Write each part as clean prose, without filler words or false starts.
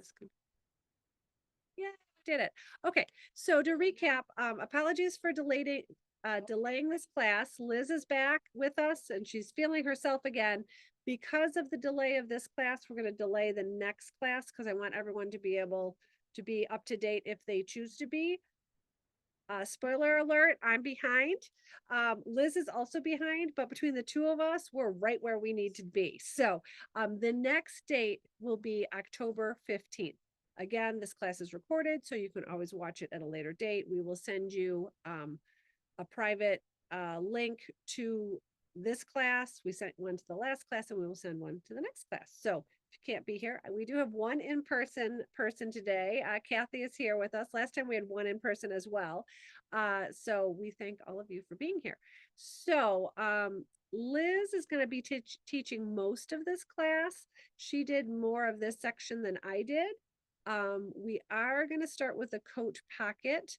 this could. Yeah, did it. Okay, so to recap, apologies for delaying this class. Liz is back with us and she's feeling herself again. Because of the delay of this class, we're going to delay the next class because I want everyone to be able to be up to date if they choose to be. Spoiler alert, I'm behind. Liz is also behind, but between the two of us, we're right where we need to be. So the next date will be October 15th. Again, this class is recorded, so you can always watch it at a later date. We will send you a private link to this class. We sent one to the last class and we will send one to the next class. So if you can't be here, we do have one in-person person today. Kathy is here with us. Last time we had one in person as well. So we thank all of you for being here. So Liz is going to be teaching most of this class. She did more of this section than I did. We are going to start with a coat pocket.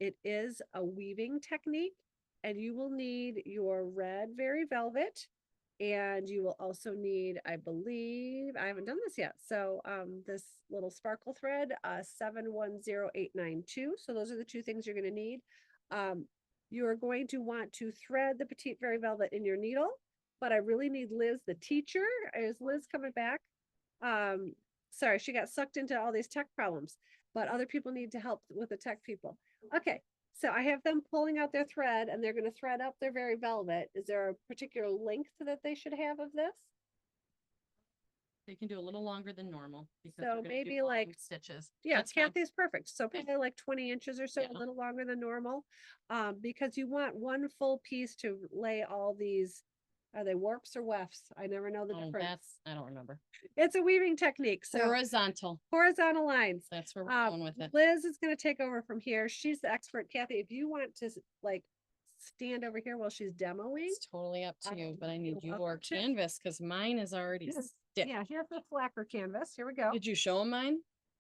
It is a weaving technique and you will need your red Very Velvet and you will also need, I believe, I haven't done this yet. So this little sparkle thread, 710892. So those are the two things you're going to need. You are going to want to thread the Petite Very Velvet in your needle, but I really need Liz, the teacher. Is Liz coming back? Sorry, she got sucked into all these tech problems, but other people need to help with the tech people. Okay, so I have them pulling out their thread and they're going to thread up their Very Velvet. Is there a particular length that they should have of this? They can do a little longer than normal. Because so maybe like stitches. Yeah, That's Kathy's perfect. So probably like 20 inches or so, Yeah. a little longer than normal. Because you want one full piece to lay all these. Are they warps or wefts? I never know the difference. I don't remember. It's a weaving technique. So horizontal lines. That's where we're going with it. Liz is going to take over from here. She's the expert. Kathy, if you want to like stand over here while she's demoing. It's totally up to you, but I need your canvas because mine is already stiff. Yeah, here's the lacquer canvas. Here we go. Did you show them mine?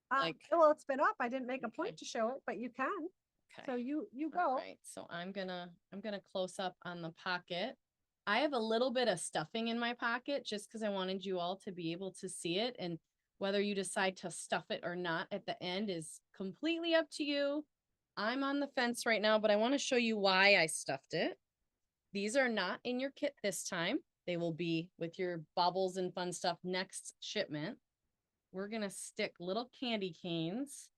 Well, it's been up. I didn't make a point to show it, but you can. Okay. So you go. All right. So I'm gonna close up on the pocket. I have a little bit of stuffing in my pocket just because I wanted you all to be able to see it. And whether you decide to stuff it or not at the end is completely up to you. I'm on the fence right now, but I want to show you why I stuffed it. These are not in your kit this time. They will be with your bubbles and fun stuff next shipment. We're going to stick little candy canes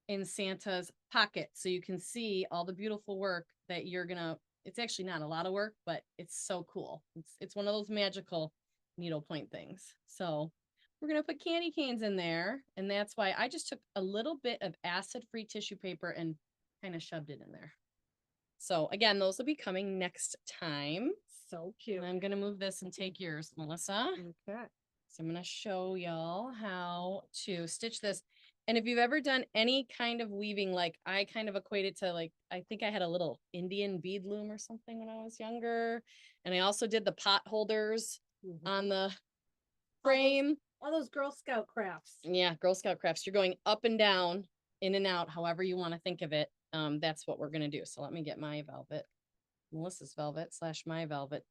in Santa's pocket so you can see all the beautiful work that you're going to. It's actually not a lot of work, but it's so cool. It's one of those magical needlepoint things. So we're going to put candy canes in there. And that's why I just took a little bit of acid-free tissue paper and kind of shoved it in there. So again, those will be coming next time. So cute. And I'm going to move this and take yours, Melissa. Okay. So I'm going to show y'all how to stitch this. And if you've ever done any kind of weaving, like I kind of equate it to like, I think I had a little Indian bead loom or something when I was younger. And I also did the pot holders on the frame. All those Girl Scout crafts. Yeah, Girl Scout crafts. You're going up and down, in and out, however you want to think of it. That's what we're going to do. So let me get my velvet, Melissa's velvet / my velvet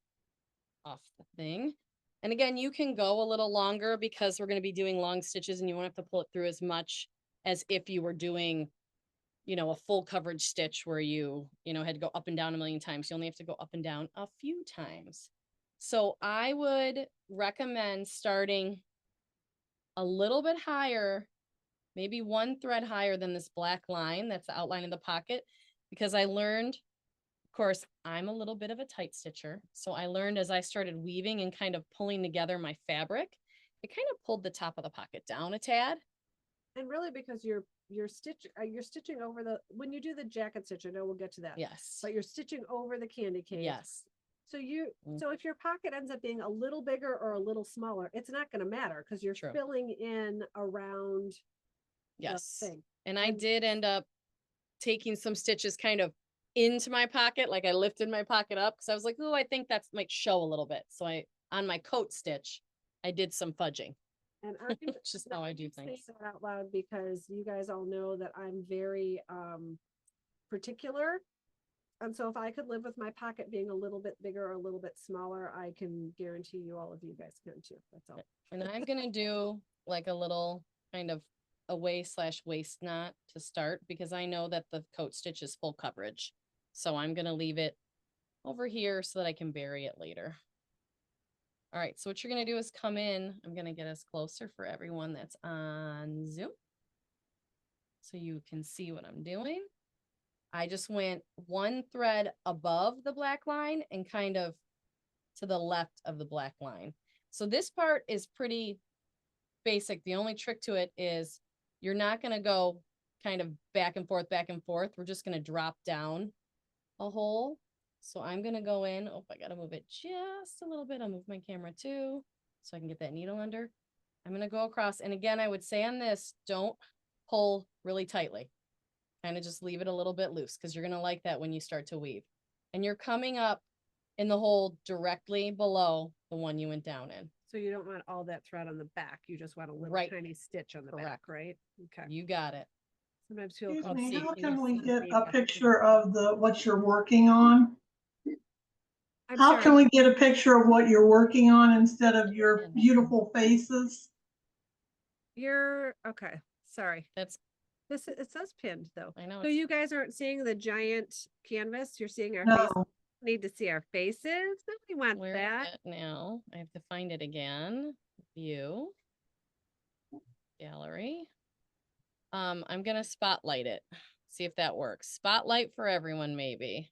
off the thing. And again, you can go a little longer because we're going to be doing long stitches and you won't have to pull it through as much as if you were doing, a full coverage stitch where you had to go up and down a million times. You only have to go up and down a few times. So I would recommend starting a little bit higher, maybe one thread higher than this black line. That's the outline of the pocket, because I learned, of course, I'm a little bit of a tight stitcher. So I learned as I started weaving and kind of pulling together my fabric, it kind of pulled the top of the pocket down a tad. And really because you're stitching over when you do the jacket stitch, I know we'll get to that. Yes. But you're stitching over the candy cane. Yes. So so if your pocket ends up being a little bigger or a little smaller, it's not going to matter because you're filling in around the thing. And I did end up taking some stitches kind of into my pocket, like I lifted my pocket up because I was like, oh, I think that might show a little bit. So on my coat stitch, I did some fudging. And I'm just how I do things. Say that out loud because you guys all know that I'm very particular. And so if I could live with my pocket being a little bit bigger or a little bit smaller, I can guarantee you all of you guys can too. That's all. And I'm going to do like a little kind of away / waist knot to start, because I know that the coat stitch is full coverage. So I'm going to leave it over here so that I can bury it later. All right, so what you're going to do is come in. I'm going to get us closer for everyone that's on Zoom, so you can see what I'm doing. I just went one thread above the black line and kind of to the left of the black line. So this part is pretty basic. The only trick to it is you're not going to go kind of back and forth. We're just going to drop down a hole. So I'm going to go in. Oh, I got to move it just a little bit. I'll move my camera too, so I can get that needle under. I'm going to go across. And again, I would say on this, don't pull really tightly. Kind of just leave it a little bit loose, because you're going to like that when you start to weave. And you're coming up in the hole directly below the one you went down in. So you don't want all that thread on the back. You just want a little Right. tiny stitch on the back, right? Okay. You got it. Sometimes feel Excuse me, see, how can can you we see get me a back? picture of what you're working on? I'm How sorry. can we get a picture of what you're working on instead of your beautiful faces? You're okay. Sorry. That's, This it says pinned though. I know. So you guys aren't seeing the giant canvas. You're seeing our face. No, Need to see our faces. Nobody wants Where that. is it now? I have to find it again. View. Gallery. I'm gonna spotlight it. See if that works. Spotlight for everyone, maybe.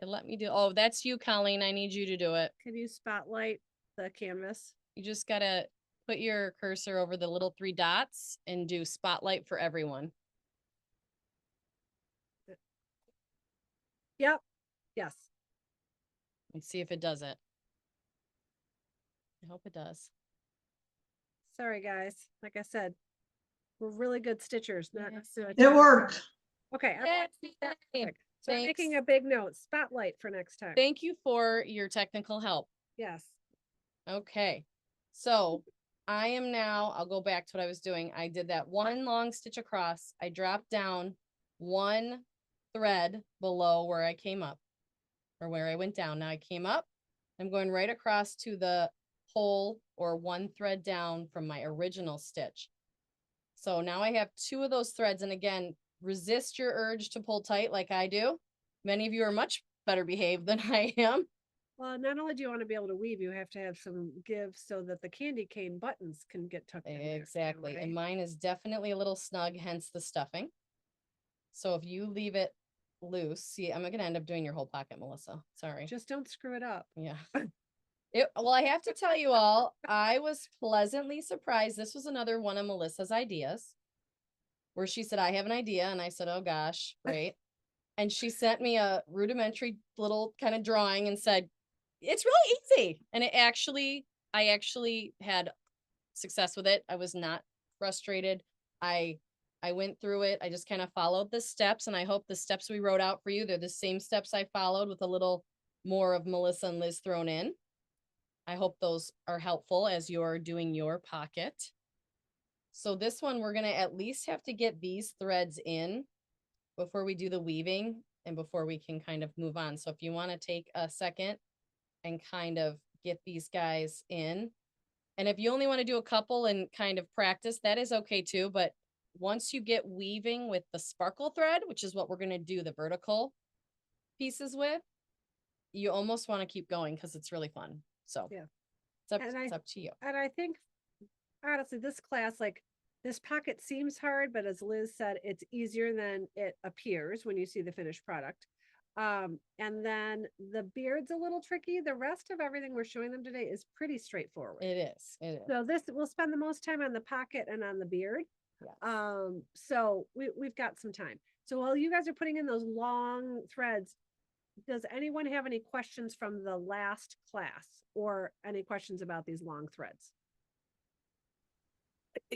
It let me do. Oh, that's you, Colleen. I need you to do it. Can you spotlight the canvas? You just gotta put your cursor over the little 3 dots and do spotlight for everyone. Yep. Yes. Let's see if it does it. I hope it does. Sorry, guys. Like I said, we're really good stitchers. Not necessarily. it worked. Okay. Yay. So I'm making a big note. Spotlight for next time. Thank you for your technical help. Yes. Okay, so I am now, I'll go back to what I was doing. I did that one long stitch across. I dropped down one thread below where I came up, or where I went down. Now I came up. I'm going right across to the hole, or one thread down from my original stitch. So now I have 2 of those threads. And again, resist your urge to pull tight like I do. Many of you are much better behaved than I am. Well, not only do you want to be able to weave, you have to have some give so that the candy cane buttons can get tucked in there, Exactly. right? And mine is definitely a little snug, hence the stuffing. So if you leave it loose, see, I'm going to end up doing your whole pocket, Melissa. Sorry. Just don't screw it up. Yeah. Well, I have to tell you all, I was pleasantly surprised. This was another one of Melissa's ideas, where she said, I have an idea. And I said, oh gosh, great. And she sent me a rudimentary little kind of drawing and said, it's really easy. And I actually had success with it. I was not frustrated. I went through it. I just kind of followed the steps, and I hope the steps we wrote out for you, they're the same steps I followed with a little more of Melissa and Liz thrown in. I hope those are helpful as you're doing your pocket. So this one, we're going to at least have to get these threads in before we do the weaving and before we can kind of move on. So if you want to take a second and kind of get these guys in, and if you only want to do a couple and kind of practice, that is okay too. But once you get weaving with the sparkle thread, which is what we're going to do the vertical pieces with, you almost want to keep going because it's really fun. So Yeah. it's up to you. And I think, honestly, this class, like, this pocket seems hard, but as Liz said, it's easier than it appears when you see the finished product. And then the beard's a little tricky. The rest of everything we're showing them today is pretty straightforward. It is. It is. So this, we'll spend the most time on the pocket and on the beard. Yes. So we've got some time. So while you guys are putting in those long threads, does anyone have any questions from the last class or any questions about these long threads?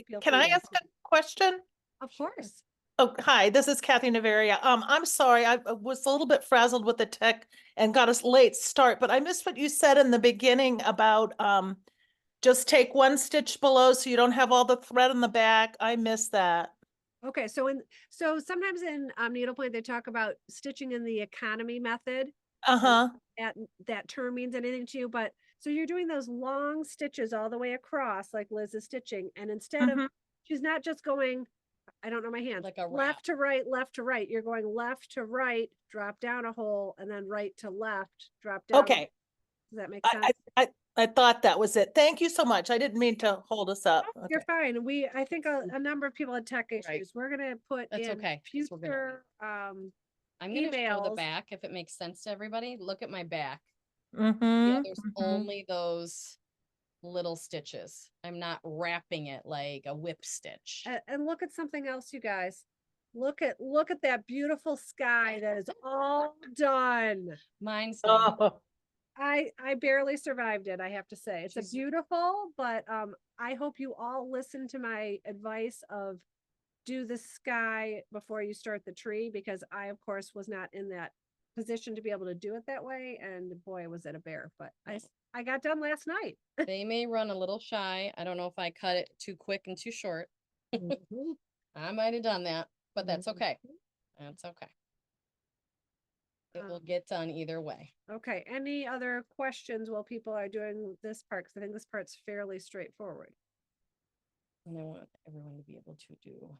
Feel Can free I to ask a question? Of course. Oh, hi, this is Kathy Navaria. I'm sorry, I was a little bit frazzled with the tech and got a late start, but I missed what you said in the beginning about just take one stitch below so you don't have all the thread in the back. I missed that. Okay, so sometimes in needlepoint they talk about stitching in the economy method. Uh-huh. That term means anything to you, but so you're doing those long stitches all the way across like Liz is stitching, and instead of she's not just going, I don't know my hands, Like a wrap. left to right, left to right. You're going left to right, drop down a hole, and then right to left, drop down. Okay, Does that make sense? I thought that was it. Thank you so much. I didn't mean to hold us up. No, you're Okay. fine. I think a number of people had tech issues. We're gonna put That's in okay, 'cause we're gonna- future, I'm gonna show the emails. back if it makes sense to everybody. Look at my back. Mm-hmm. Yeah, there's only those little stitches. I'm not wrapping it like a whip stitch. And look at something else, you guys. Look at that beautiful sky that is all done. Mine's not. Oh, I barely survived it, I have to say. It's a She's- beautiful, but I hope you all listen to my advice of do the sky before you start the tree, because I, of course, was not in that position to be able to do it that way. And boy, was it a bear, but I got done last night. They may run a little shy. I don't know if I cut it too quick and too short. I might have done that, but that's okay. That's okay. It will Um, get done either way. Okay, any other questions while people are doing this part? Because I think this part's fairly straightforward. And I want everyone to be able to do.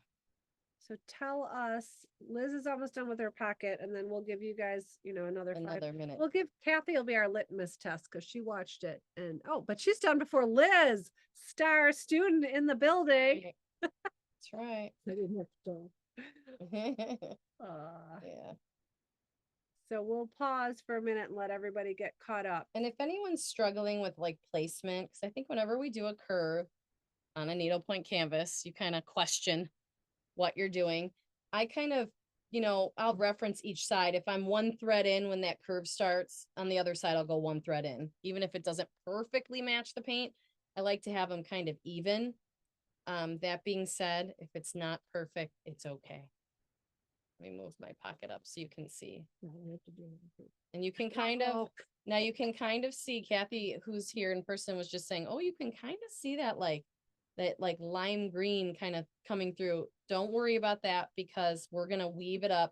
So tell us, Liz is almost done with her pocket, and then we'll give you guys, another 5. Another minute. We'll give Kathy will be our litmus test because she watched it, and but she's done before Liz, star student in the building. That's right. I didn't have to. Yeah. So we'll pause for a minute and let everybody get caught up. And if anyone's struggling with like placement, because I think whenever we do a curve on a needlepoint canvas, you kind of question what you're doing. I kind of, I'll reference each side. If I'm one thread in when that curve starts, on the other side, I'll go one thread in. Even if it doesn't perfectly match the paint, I like to have them kind of even. That being said, if it's not perfect, it's okay. Let me move my pocket up so you can see. And you can now you can kind of see, Kathy, who's here in person, was just saying, oh, you can kind of see that like lime green kind of coming through. Don't worry about that, because we're going to weave it up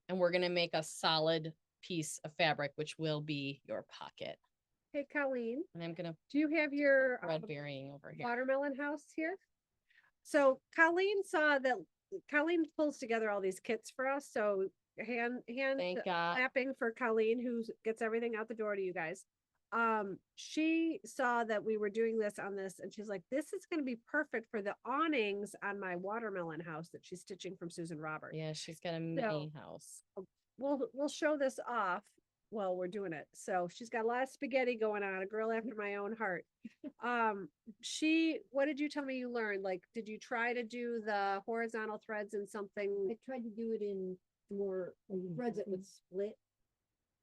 and we're going to make a solid piece of fabric, which will be your pocket. Hey, Colleen, And I'm going to do you have your thread burying over here. watermelon house here? So Colleen saw that Colleen pulls together all these kits for us. So hand Thank God. clapping for Colleen, who gets everything out the door to you guys. She saw that we were doing this on this, and she's like, this is going to be perfect for the awnings on my watermelon house that she's stitching from Susan Roberts. Yeah, she's got a mini house. We'll show this off while we're doing it. So she's got a lot of spaghetti going on, a girl after my own heart. What did you tell me you learned? Like, did you try to do the horizontal threads in something? I tried to do it in more threads that would split,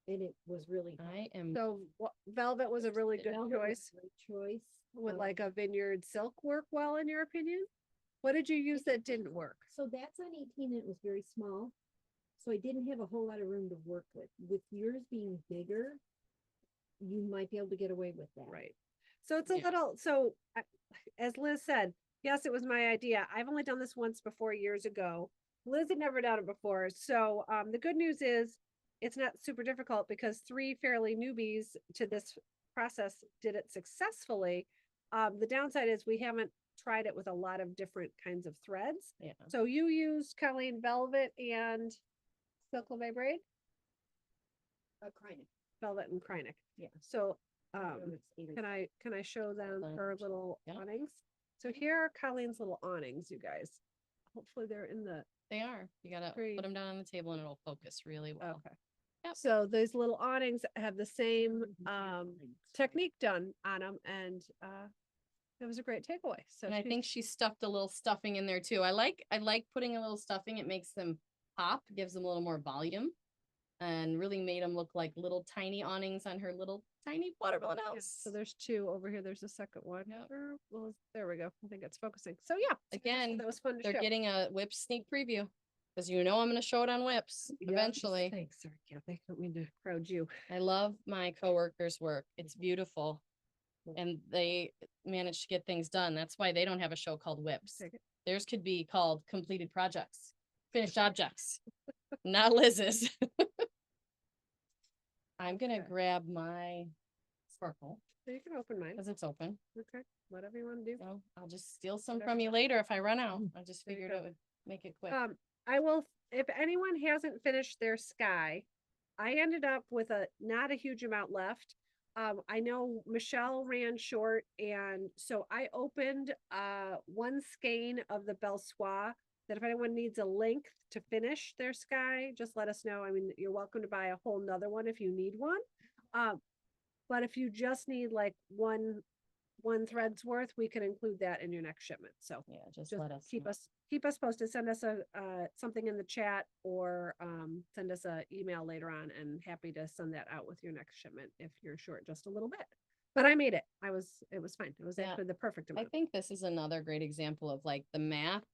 and it was really hard. I am So velvet was a really good Velvet was choice. a great choice. Would like a vineyard silk work well, in your opinion? What did you use that didn't work? So that's on 18 and it was very small. So I didn't have a whole lot of room to work with. With yours being bigger, you might be able to get away with that. Right. So it's a Yeah. little, as Liz said, yes, it was my idea. I've only done this once before years ago. Liz had never done it before. So the good news is it's not super difficult because 3 fairly newbies to this process did it successfully. The downside is we haven't tried it with a lot of different kinds of threads. yeah. So you used, Colleen, velvet and silk levee braid? Crying. Velvet and Krynic. Yeah. So It's either- can I show them Hold on. her little Yeah. awnings? So here are Colleen's little awnings, you guys. Hopefully they're in the, They are. You gotta Great. put them down on the table and it'll focus really well. okay. Yep. So those little awnings have the same technique done on them, and it was a great takeaway. So And I she's- think she stuffed a little stuffing in there too. I like putting a little stuffing. It makes them pop, gives them a little more volume, and really made them look like little tiny awnings on her little tiny watermelon yeah, house. so there's 2 over here. There's a second one. Yep. Well, there we go. I think it's focusing. So yeah, Again, that was fun to they're show. getting a whip sneak preview, because I'm going to show it on whips Yeah, eventually. Thanks, sorry, Kathy. Don't mean to crowd you. I love my coworkers' work. It's beautiful. And they manage to get things done. That's why they don't have a show called Whips. Take it. Theirs could be called Completed Projects, Finished Objects, not Liz's. I'm gonna Okay. grab my sparkle. You can open mine. because it's open. Okay, whatever you want to do. So I'll just steal some Whatever. from you later if I run out. I just There you figured go. it would make it quick. I will, if anyone hasn't finished their sky, I ended up with not a huge amount left. I know Michelle ran short, and so I opened one skein of the Belsois, that if anyone needs a length to finish their sky, just let us know. I mean, you're welcome to buy a whole nother one if you need one. But if you just need like one thread's worth, we can include that in your next shipment. So Yeah, just just let us keep know. keep us posted. Send us a something in the chat, or send us a email later on, and happy to send that out with your next shipment if you're short just a little bit. But I made it. It was fine. It was Yeah. actually the perfect I amount. think this is another great example of like the math.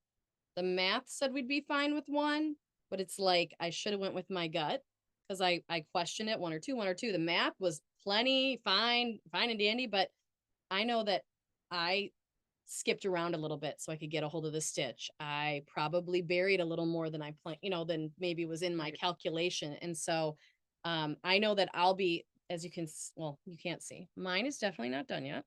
The math said we'd be fine with one, but it's like I should have went with my gut because I questioned it, one or two. The math was plenty, fine and dandy, but I know that I skipped around a little bit so I could get a hold of the stitch. I probably buried a little more than I planned, than maybe was in my Right. calculation. And so I know that I'll be, as you can, well, you can't see, mine is definitely not done yet.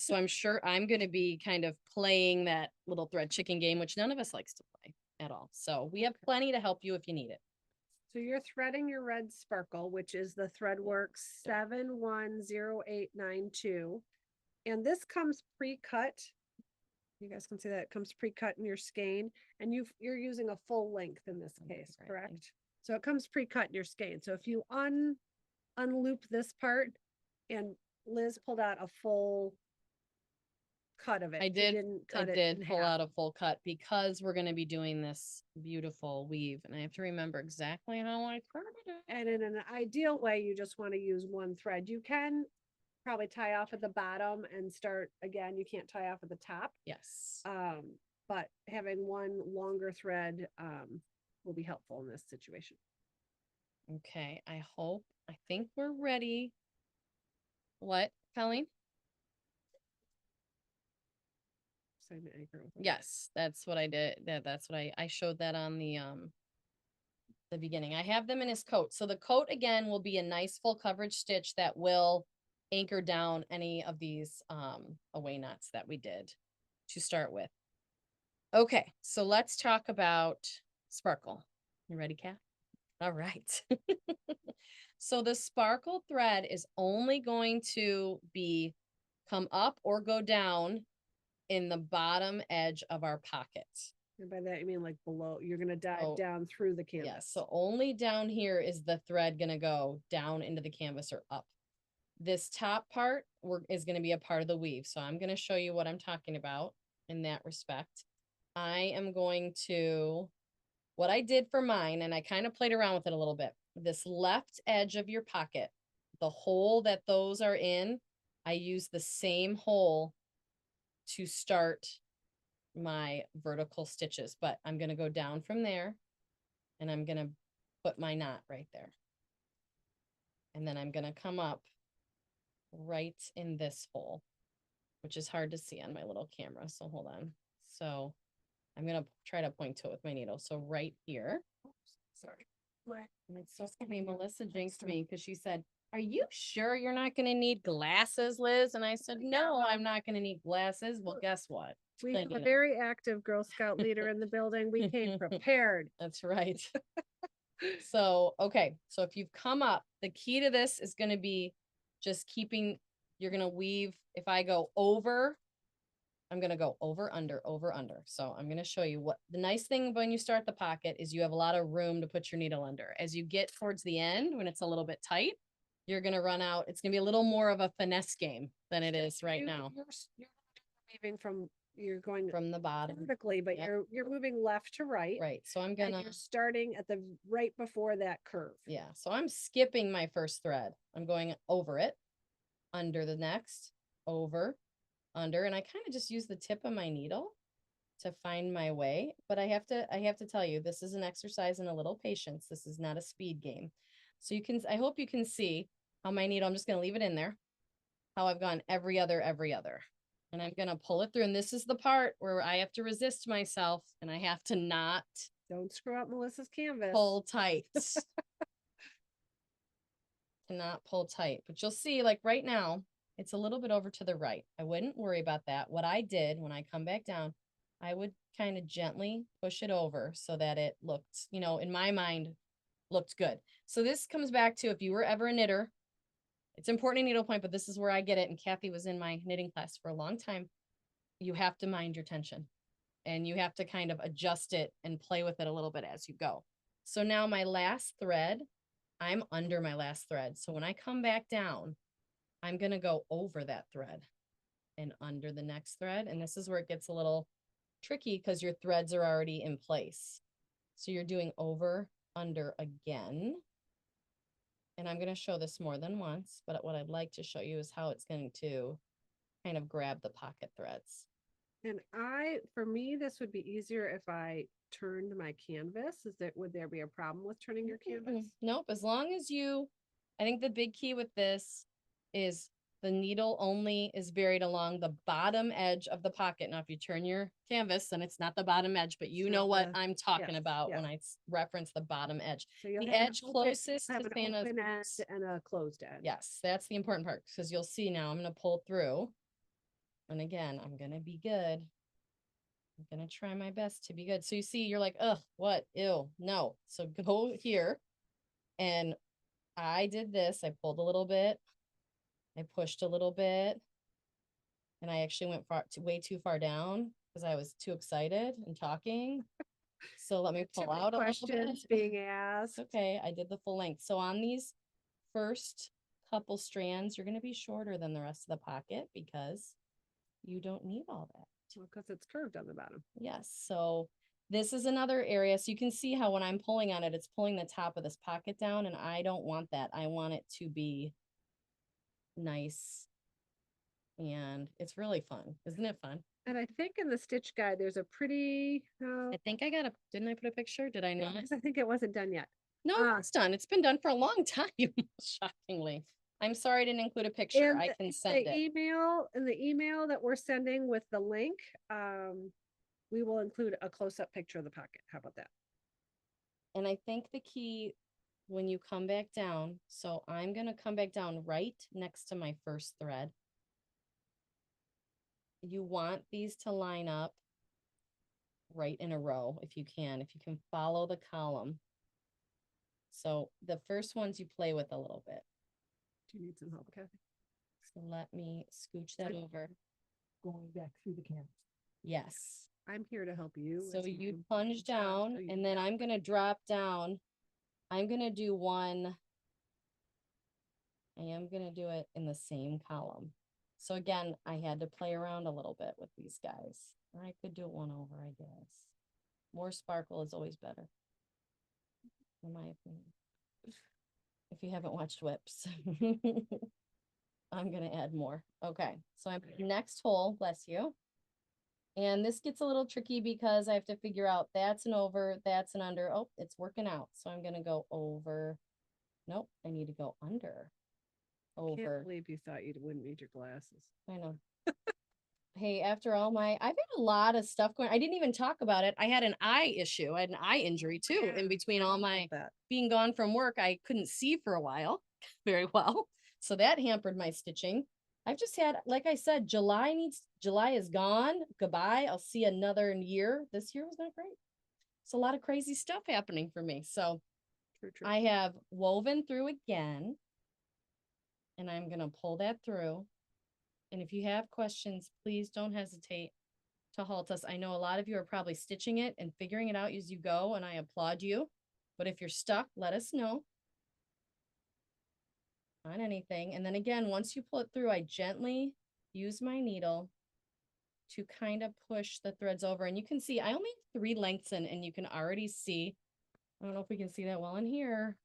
So I'm sure I'm going to be kind of playing that little thread chicken game, which none of us likes to play at all. So we have plenty to help you if you need it. So you're threading your red sparkle, which is the Threadworks 710892. And this comes pre-cut. You guys can see that it comes pre-cut in your skein, and you're using a full length in this Okay, case, right, correct? So it comes pre-cut in your skein. So if you unloop this part, and Liz pulled out a full cut of it. I She did, didn't cut it in pull half. out a full cut because we're going to be doing this beautiful weave, and I have to remember exactly how I threaded it. And in an ideal way, you just want to use one thread. You can probably tie off at the bottom and start again. You can't tie off at the top. Yes. But having one longer thread will be helpful in this situation. Okay. I think we're ready. What, Colleen? So I'm anchor with it. Yes, that's what I did. That's what I showed that on the beginning. I have them in his coat. So the coat again will be a nice full coverage stitch that will anchor down any of these away knots that we did to start with. Okay, so let's talk about sparkle. You ready, Kat? All right. So the sparkle thread is only going to come up or go down in the bottom edge of our pocket. And by that, you mean like below, you're going to dive Oh, down through the canvas. Yes, so only down here is the thread gonna go down into the canvas or up. This top part is gonna be a part of the weave. So I'm gonna show you what I'm talking about in that respect. I am going to, what I did for mine, and I kind of played around with it a little bit. This left edge of your pocket, the hole that those are in, I use the same hole to start my vertical stitches, but I'm gonna go down from there and I'm gonna put my knot right there. And then I'm gonna come up right in this hole, which is hard to see on my little camera. So hold on. So I'm gonna try to point to it with my needle. So right here. Sorry. And it's so funny, Melissa jinxed me because she said, "Are you sure you're not gonna need glasses, Liz?" And I said, "No, I'm not gonna need glasses." Well, guess what? We have a Thinking it. very active Girl Scout leader in the building. We came prepared. That's right. So, okay. So if you've come up, the key to this is going to be just you're going to weave. If I go over, I'm going to go over, under, over, under. So I'm going to show you what the nice thing when you start the pocket is you have a lot of room to put your needle under. As you get towards the end, when it's a little bit tight, you're going to run out. It's going to be a little more of a finesse game than it is right now. You're weaving you're going From the bottom. vertically, but Yep. you're moving left to right. Right. So I'm And gonna, you're starting at the right before that curve. yeah. So I'm skipping my first thread. I'm going over it, under the next, over, under, and I kind of just use the tip of my needle to find my way. But I have to tell you, this is an exercise in a little patience. This is not a speed game. So I hope you can see how my needle, I'm just going to leave it in there, how I've gone every other. And I'm going to pull it through. And this is the part where I have to resist myself and I have to not Don't screw up Melissa's canvas. pull tight. Cannot pull tight. But you'll see, like right now, It's a little bit over to the right. I wouldn't worry about that. What I did when I come back down, I would kind of gently push it over so that it looked, you know, in my mind, looked good. So this comes back to if you were ever a knitter, it's important in needlepoint, but this is where I get it. And Kathy was in my knitting class for a long time. You have to mind your tension and you have to kind of adjust it and play with it a little bit as you go. So now my last thread, I'm under my last thread. So when I come back down, I'm going to go over that thread and under the next thread. And this is where it gets a little tricky because your threads are already in place. So you're doing over, under again. And I'm going to show this more than once, but what I'd like to show you is how it's going to kind of grab the pocket threads. And for me, this would be easier if I turned my canvas. Would there be a problem with turning your canvas? Nope. As long as I think the big key with this is the needle only is buried along the bottom edge of the pocket. Now, if you turn your canvas, then it's not the bottom edge, but you It's know not what the- I'm talking yes, about when yes. I reference the bottom edge. So you'll The have an edge open- closest have to an Santa's open end boots. and a closed end. Yes, that's the important part because you'll see now I'm going to pull through. And again, I'm going to be good. I'm going to try my best to be good. So you see, you're like, ugh, what? Ew, no. So go here. And I did this. I pulled a little bit. I pushed a little bit. And I actually went way too far down because I was too excited and talking. So let me Too pull many out a little questions bit. being asked. Okay, I did the full length. So on these first couple strands, you're going to be shorter than the rest of the pocket because you don't need all that. Because it's curved on the bottom. Yes. So this is another area. So you can see how when I'm pulling on it, it's pulling the top of this pocket down and I don't want that. I want it to be nice. And it's really fun. Isn't it fun? And I think in the stitch guide, there's a pretty, I think didn't I put a picture? Did I not? because I think it wasn't done yet. No, Ah. it's done. It's been done for a long time, shockingly. I'm sorry I didn't include a picture. In I the- can in send the it. in the email that we're sending with the link, we will include a close-up picture of the pocket. How about that? And I think the key when you come back down, so I'm going to come back down right next to my first thread. You want these to line up right in a row if you can follow the column. So the first ones you play with a little bit. Do you need some help, Kathy? So let me scooch that over. Going back through the canvas. Yes. I'm here to help you. So as you do plunge the job, down so you and then got I'm going to drop down. I'm going to do one. I am going to do it in the same column. So again, I had to play around a little bit with these guys. Or I could do it one over, I guess. More sparkle is always better, in my opinion. If you haven't watched Whips, I'm going to add more. Okay, so I'm next hole, bless you. And this gets a little tricky because I have to figure out that's an over, that's an under. Oh, it's working out. So I'm going to go over. Nope, I need to go under. Can't Over. believe you thought you wouldn't need your glasses. I know. Hey, after all I've had a lot of stuff going. I didn't even talk about it. I had an eye issue. I had an eye injury too. In between all my That. being gone from work, I couldn't see for a while very well. So that hampered my stitching. I've just had, like I said, July is gone. Goodbye. I'll see another year. This year was not great. It's a lot of crazy stuff happening for me. So True, true. I have woven through again. And I'm going to pull that through. And if you have questions, please don't hesitate to halt us. I know a lot of you are probably stitching it and figuring it out as you go, and I applaud you. But if you're stuck, let us know on anything. And then again, once you pull it through, I gently use my needle to kind of push the threads over. And you can see I only have 3 lengths in, and you can already see, I don't know if we can see that well in here.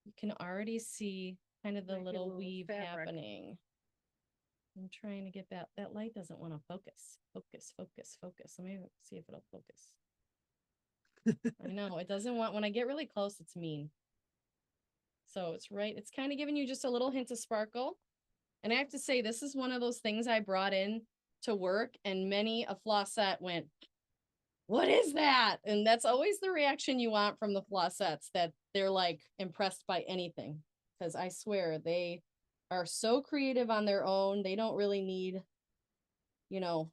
You can already see kind of the Like a little little weave fabric. happening. I'm trying to get that light doesn't want to focus. Focus. Let me see if it'll focus. I know it doesn't want, when I get really close, it's mean. So it's right. It's kind of giving you just a little hint of sparkle. And I have to say, this is one of those things I brought in to work, and many a flossette went, what is that? And that's always the reaction you want from the flossettes, that they're like impressed by anything. Because I swear they are so creative on their own. They don't really need, you know,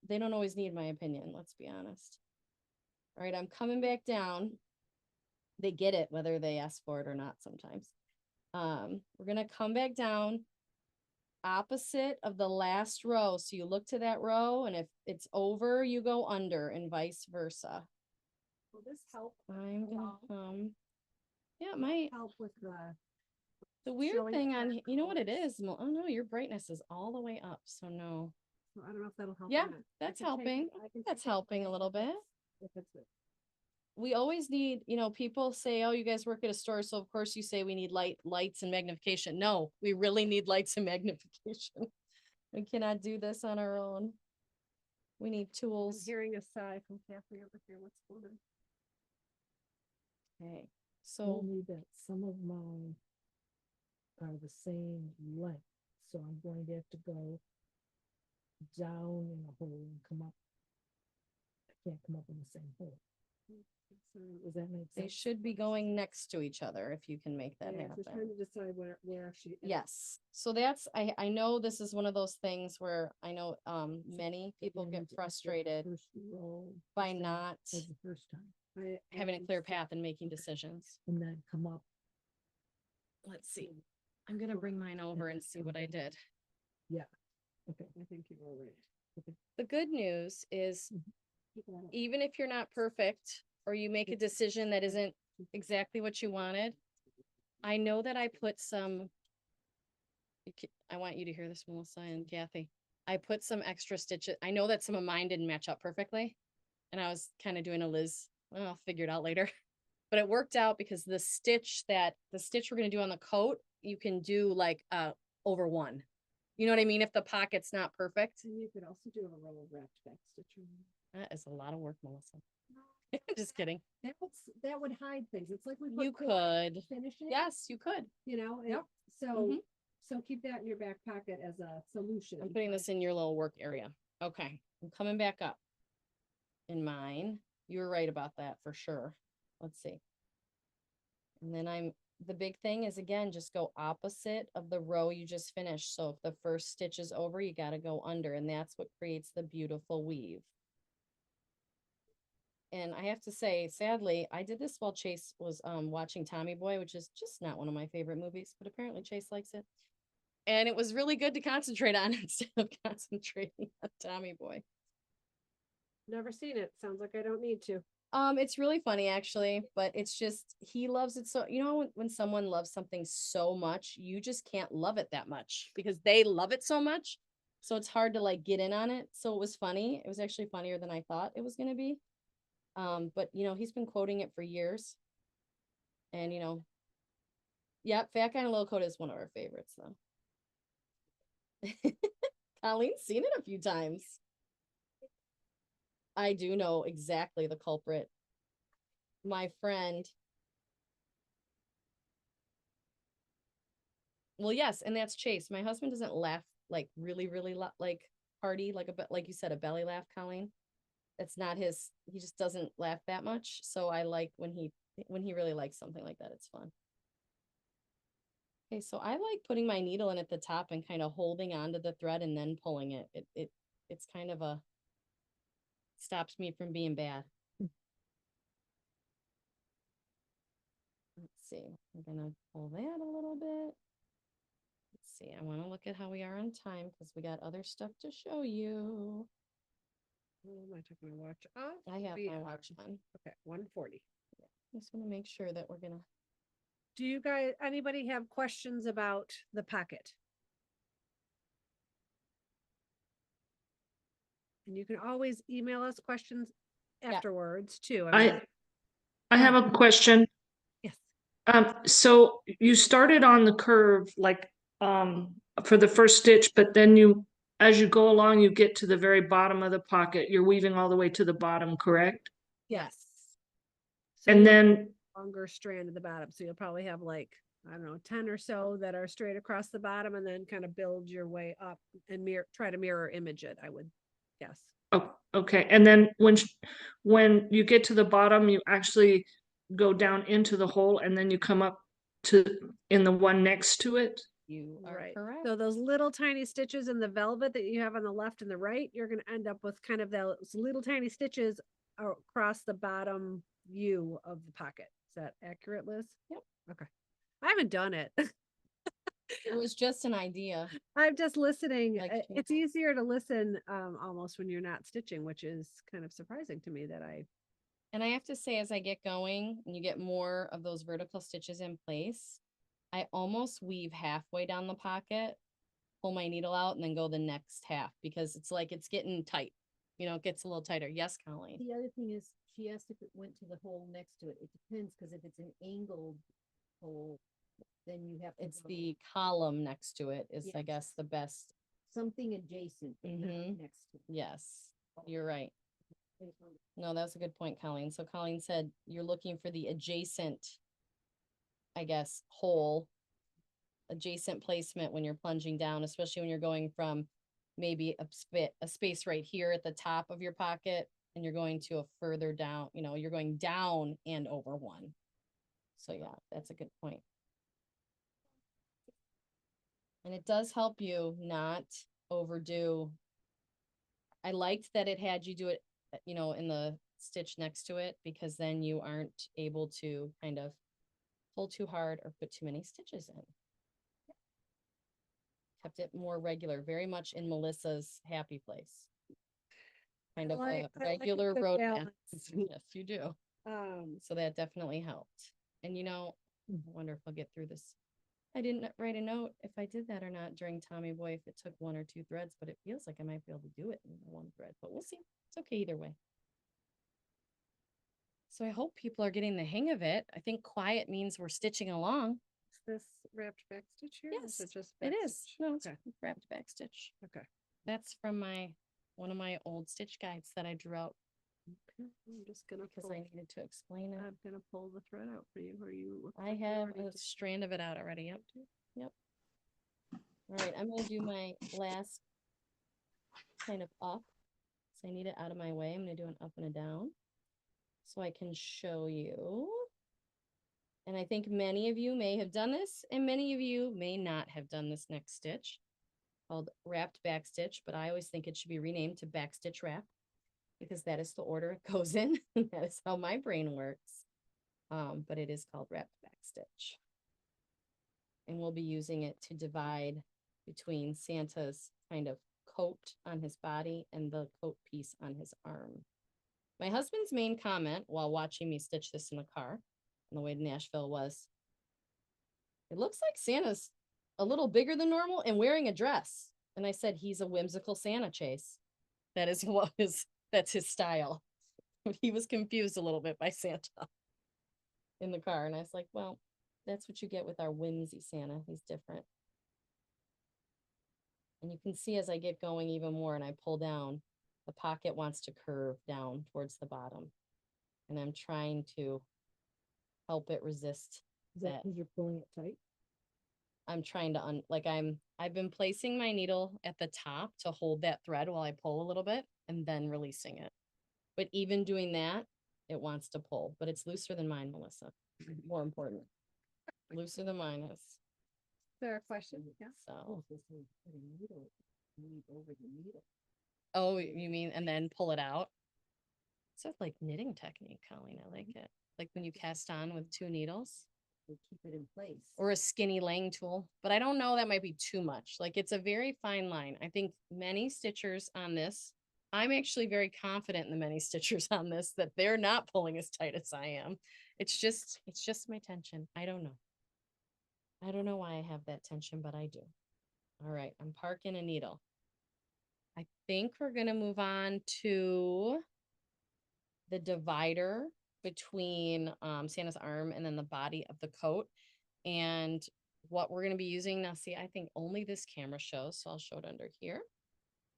they don't always need my opinion. Let's be honest. All right, I'm coming back down. They get it, whether they ask for it or not sometimes. We're going to come back down opposite of the last row. So you look to that row, and if it's over, you go under, and vice versa. Will this help? I'm gonna Wow. come. Yeah, it might. Help with The weird showing thing the on, dark you know what it colors. is? Oh no, your brightness is all the way up. So no, I don't know if that'll help. or Yeah, not. I that's can take- helping. I can That's take it helping a away little if bit. it's- If it's We always need, people say, oh, you guys work at a store. So of course you say we need lights and magnification. No, we really need lights and magnification. We cannot do this on our own. We need I'm tools. hearing a sigh from Kathy over here. What's going on? Okay, so Only that some of mine are the same length, so I'm going to have to go down in a hole and come up. I can't come up in the same hole. Does that make they sense? should be going next to each other if you can make that Yeah, just trying happen. to decide where she is. Yes, so that's, I know this is one of those things where I know, many So people then I get need to up the frustrated first row by the same not as the first time, I having a can clear see- path and making decisions. and then come up. Let's see. I'm gonna bring mine over and see what I did. Okay. I think you were right. The good news is, Keep that up. even if you're not perfect, or you make a decision that isn't exactly what you wanted, I know that I put some, I want you to hear this, Melissa and Kathy. I put some extra stitches. I know that some of mine didn't match up perfectly. And I was kind of doing a Liz, well, I'll figure it out later. But it worked out because the stitch we're gonna do on the coat, you can do like over one. You know what I mean? If the pocket's not perfect. And you could also do a row of wrapped back stitching. That is a lot of work, Melissa. Just kidding. That would hide things. It's like we You put cord could. finishing. Yes, you could. and Yep. So, Mhm. so keep that in your back pocket as a solution. I'm putting this in your little work area. Okay, I'm coming back up. In mine, you were right about that for sure. Let's see. And then the big thing is, again, just go opposite of the row you just finished. So if the first stitch is over, you got to go under, and that's what creates the beautiful weave. And I have to say, sadly, I did this while Chase was watching Tommy Boy, which is just not one of my favorite movies, but apparently Chase likes it. And it was really good to concentrate on instead of concentrating on Tommy Boy. Never seen it. Sounds like I don't need to. It's really funny actually, but it's just, he loves it so, when someone loves something so much, you just can't love it that much because they love it so much. So it's hard to like get in on it. So it was funny. It was actually funnier than I thought it was going to be. But he's been quoting it for years. And yeah, Fat Guy in a Little Coat is one of our favorites though. Colleen's seen it a few times. I do know exactly the culprit. My friend. Well, yes, and that's Chase. My husband doesn't laugh like really, really like hearty, like like you said, a belly laugh, Colleen. That's not his. He just doesn't laugh that much. So I like when he really likes something like that. It's fun. Okay, so I like putting my needle in at the top and kind of holding onto the thread and then pulling it. It's kind of stops me from being bad. Let's see. I'm gonna pull that a little bit. Let's see. I want to look at how we are on time because we got other stuff to show you. I took my watch off. I have We my are- watch on. Okay, 1:40. Just want to make sure that we're gonna. Do you guys, anybody have questions about the pocket? And you can always email us questions afterwards too. I have a question. Yes. So you started on the curve like for the first stitch, but then as you go along, you get to the very bottom of the pocket. You're weaving all the way to the bottom, correct? Yes. So And you'll then, longer strand at the bottom. So you'll probably have like, I don't know, 10 or so that are straight across the bottom and then kind of build your way up and try to mirror image it, I would guess. oh, okay. And then when you get to the bottom, you actually go down into the hole and then you come up in the one next to it. You are Right. correct. So those little tiny stitches in the velvet that you have on the left and the right, you're gonna end up with kind of those little tiny stitches across the bottom view of the pocket. Is that accurate, Liz? Yep. Okay. I haven't done it. It was just an idea. I'm just listening. Like, It's easier to listen almost when you're not stitching, which is kind of surprising to me that I And I have to say, as I get going and you get more of those vertical stitches in place, I almost weave halfway down the pocket, pull my needle out, and then go the next half because it's like it's getting tight. You know, it gets a little tighter. Yes, Colleen. The other thing is, she asked if it went to the hole next to it. It depends, because if it's an angled hole, then you have to It's go the column next to it is, I Yes. guess, the best. something adjacent, but not Mhm. next to it. Yes, you're right. No, that's a good point, Colleen. So Colleen said you're looking for the adjacent, I guess, hole, adjacent placement when you're plunging down, especially when you're going from maybe a space right here at the top of your pocket and you're going to a further down, you know, you're going down and over one. So yeah, that's a good point. And it does help you not overdo. I liked that it had you do it, you know, in the stitch next to it, because then you aren't able to kind of pull too hard or put too many stitches in. Kept it more regular, very much in Melissa's happy place. Kind of I a like a regular good roadmap. balance. Yes, you do. um So that definitely helped. And you know, I wonder if I'll get through this. I didn't write a note if I did that or not during Tommy Boy, if it took one or two threads, but it feels like I might be able to do it in one thread, but we'll see. It's okay either way. So I hope people are getting the hang of it. I think quiet means we're stitching along. is this wrapped back stitch here? or Yes, it just it back is. stitch? No, it's Okay. wrapped back stitch. Okay. That's from one of my old stitch guides that I drew out Okay, I'm just gonna because pull, I needed to explain it. I'm gonna pull the thread out for you. Or you look I like you have already a did. strand of it out already. Yep. Yep. All right, I'm gonna do my last kind of up. So I need it out of my way. I'm gonna do an up and a down so I can show you. And I think many of you may have done this and many of you may not have done this next stitch called wrapped back stitch, but I always think it should be renamed to back stitch wrap because that is the order it goes in. That is how my brain works. But it is called wrapped back stitch. And we'll be using it to divide between Santa's kind of coat on his body and the coat piece on his arm. My husband's main comment while watching me stitch this in the car on the way to Nashville was, it looks like Santa's a little bigger than normal and wearing a dress. And I said, he's a whimsical Santa, Chase. That is that's his style. He was confused a little bit by Santa in the car. And I was like, well, that's what you get with our whimsy Santa. He's different. And you can see as I get going even more and I pull down, the pocket wants to curve down towards the bottom. And I'm trying to help it resist Is that that. because you're pulling it tight? I'm trying to I've been placing my needle at the top to hold that thread while I pull a little bit and then releasing it. But even doing that, it wants to pull, but it's looser than mine, Melissa. More important. Looser than mine is. Is there a question? Yeah. So, Oh, this is putting needle, weave over the needle. oh, you mean, and then pull it out? It's a like knitting technique, Colleen. I like it. Like when you cast on with two needles. To keep it in place. Or a skinny laying tool, but I don't know, that might be too much. Like it's a very fine line. I think many stitchers on this, I'm actually very confident in the many stitchers on this that they're not pulling as tight as I am. It's just my tension. I don't know. I don't know why I have that tension, but I do. All right, I'm parking a needle. I think we're gonna move on to the divider between Santa's arm and then the body of the coat. And what we're going to be using now, see, I think only this camera shows, so I'll show it under here.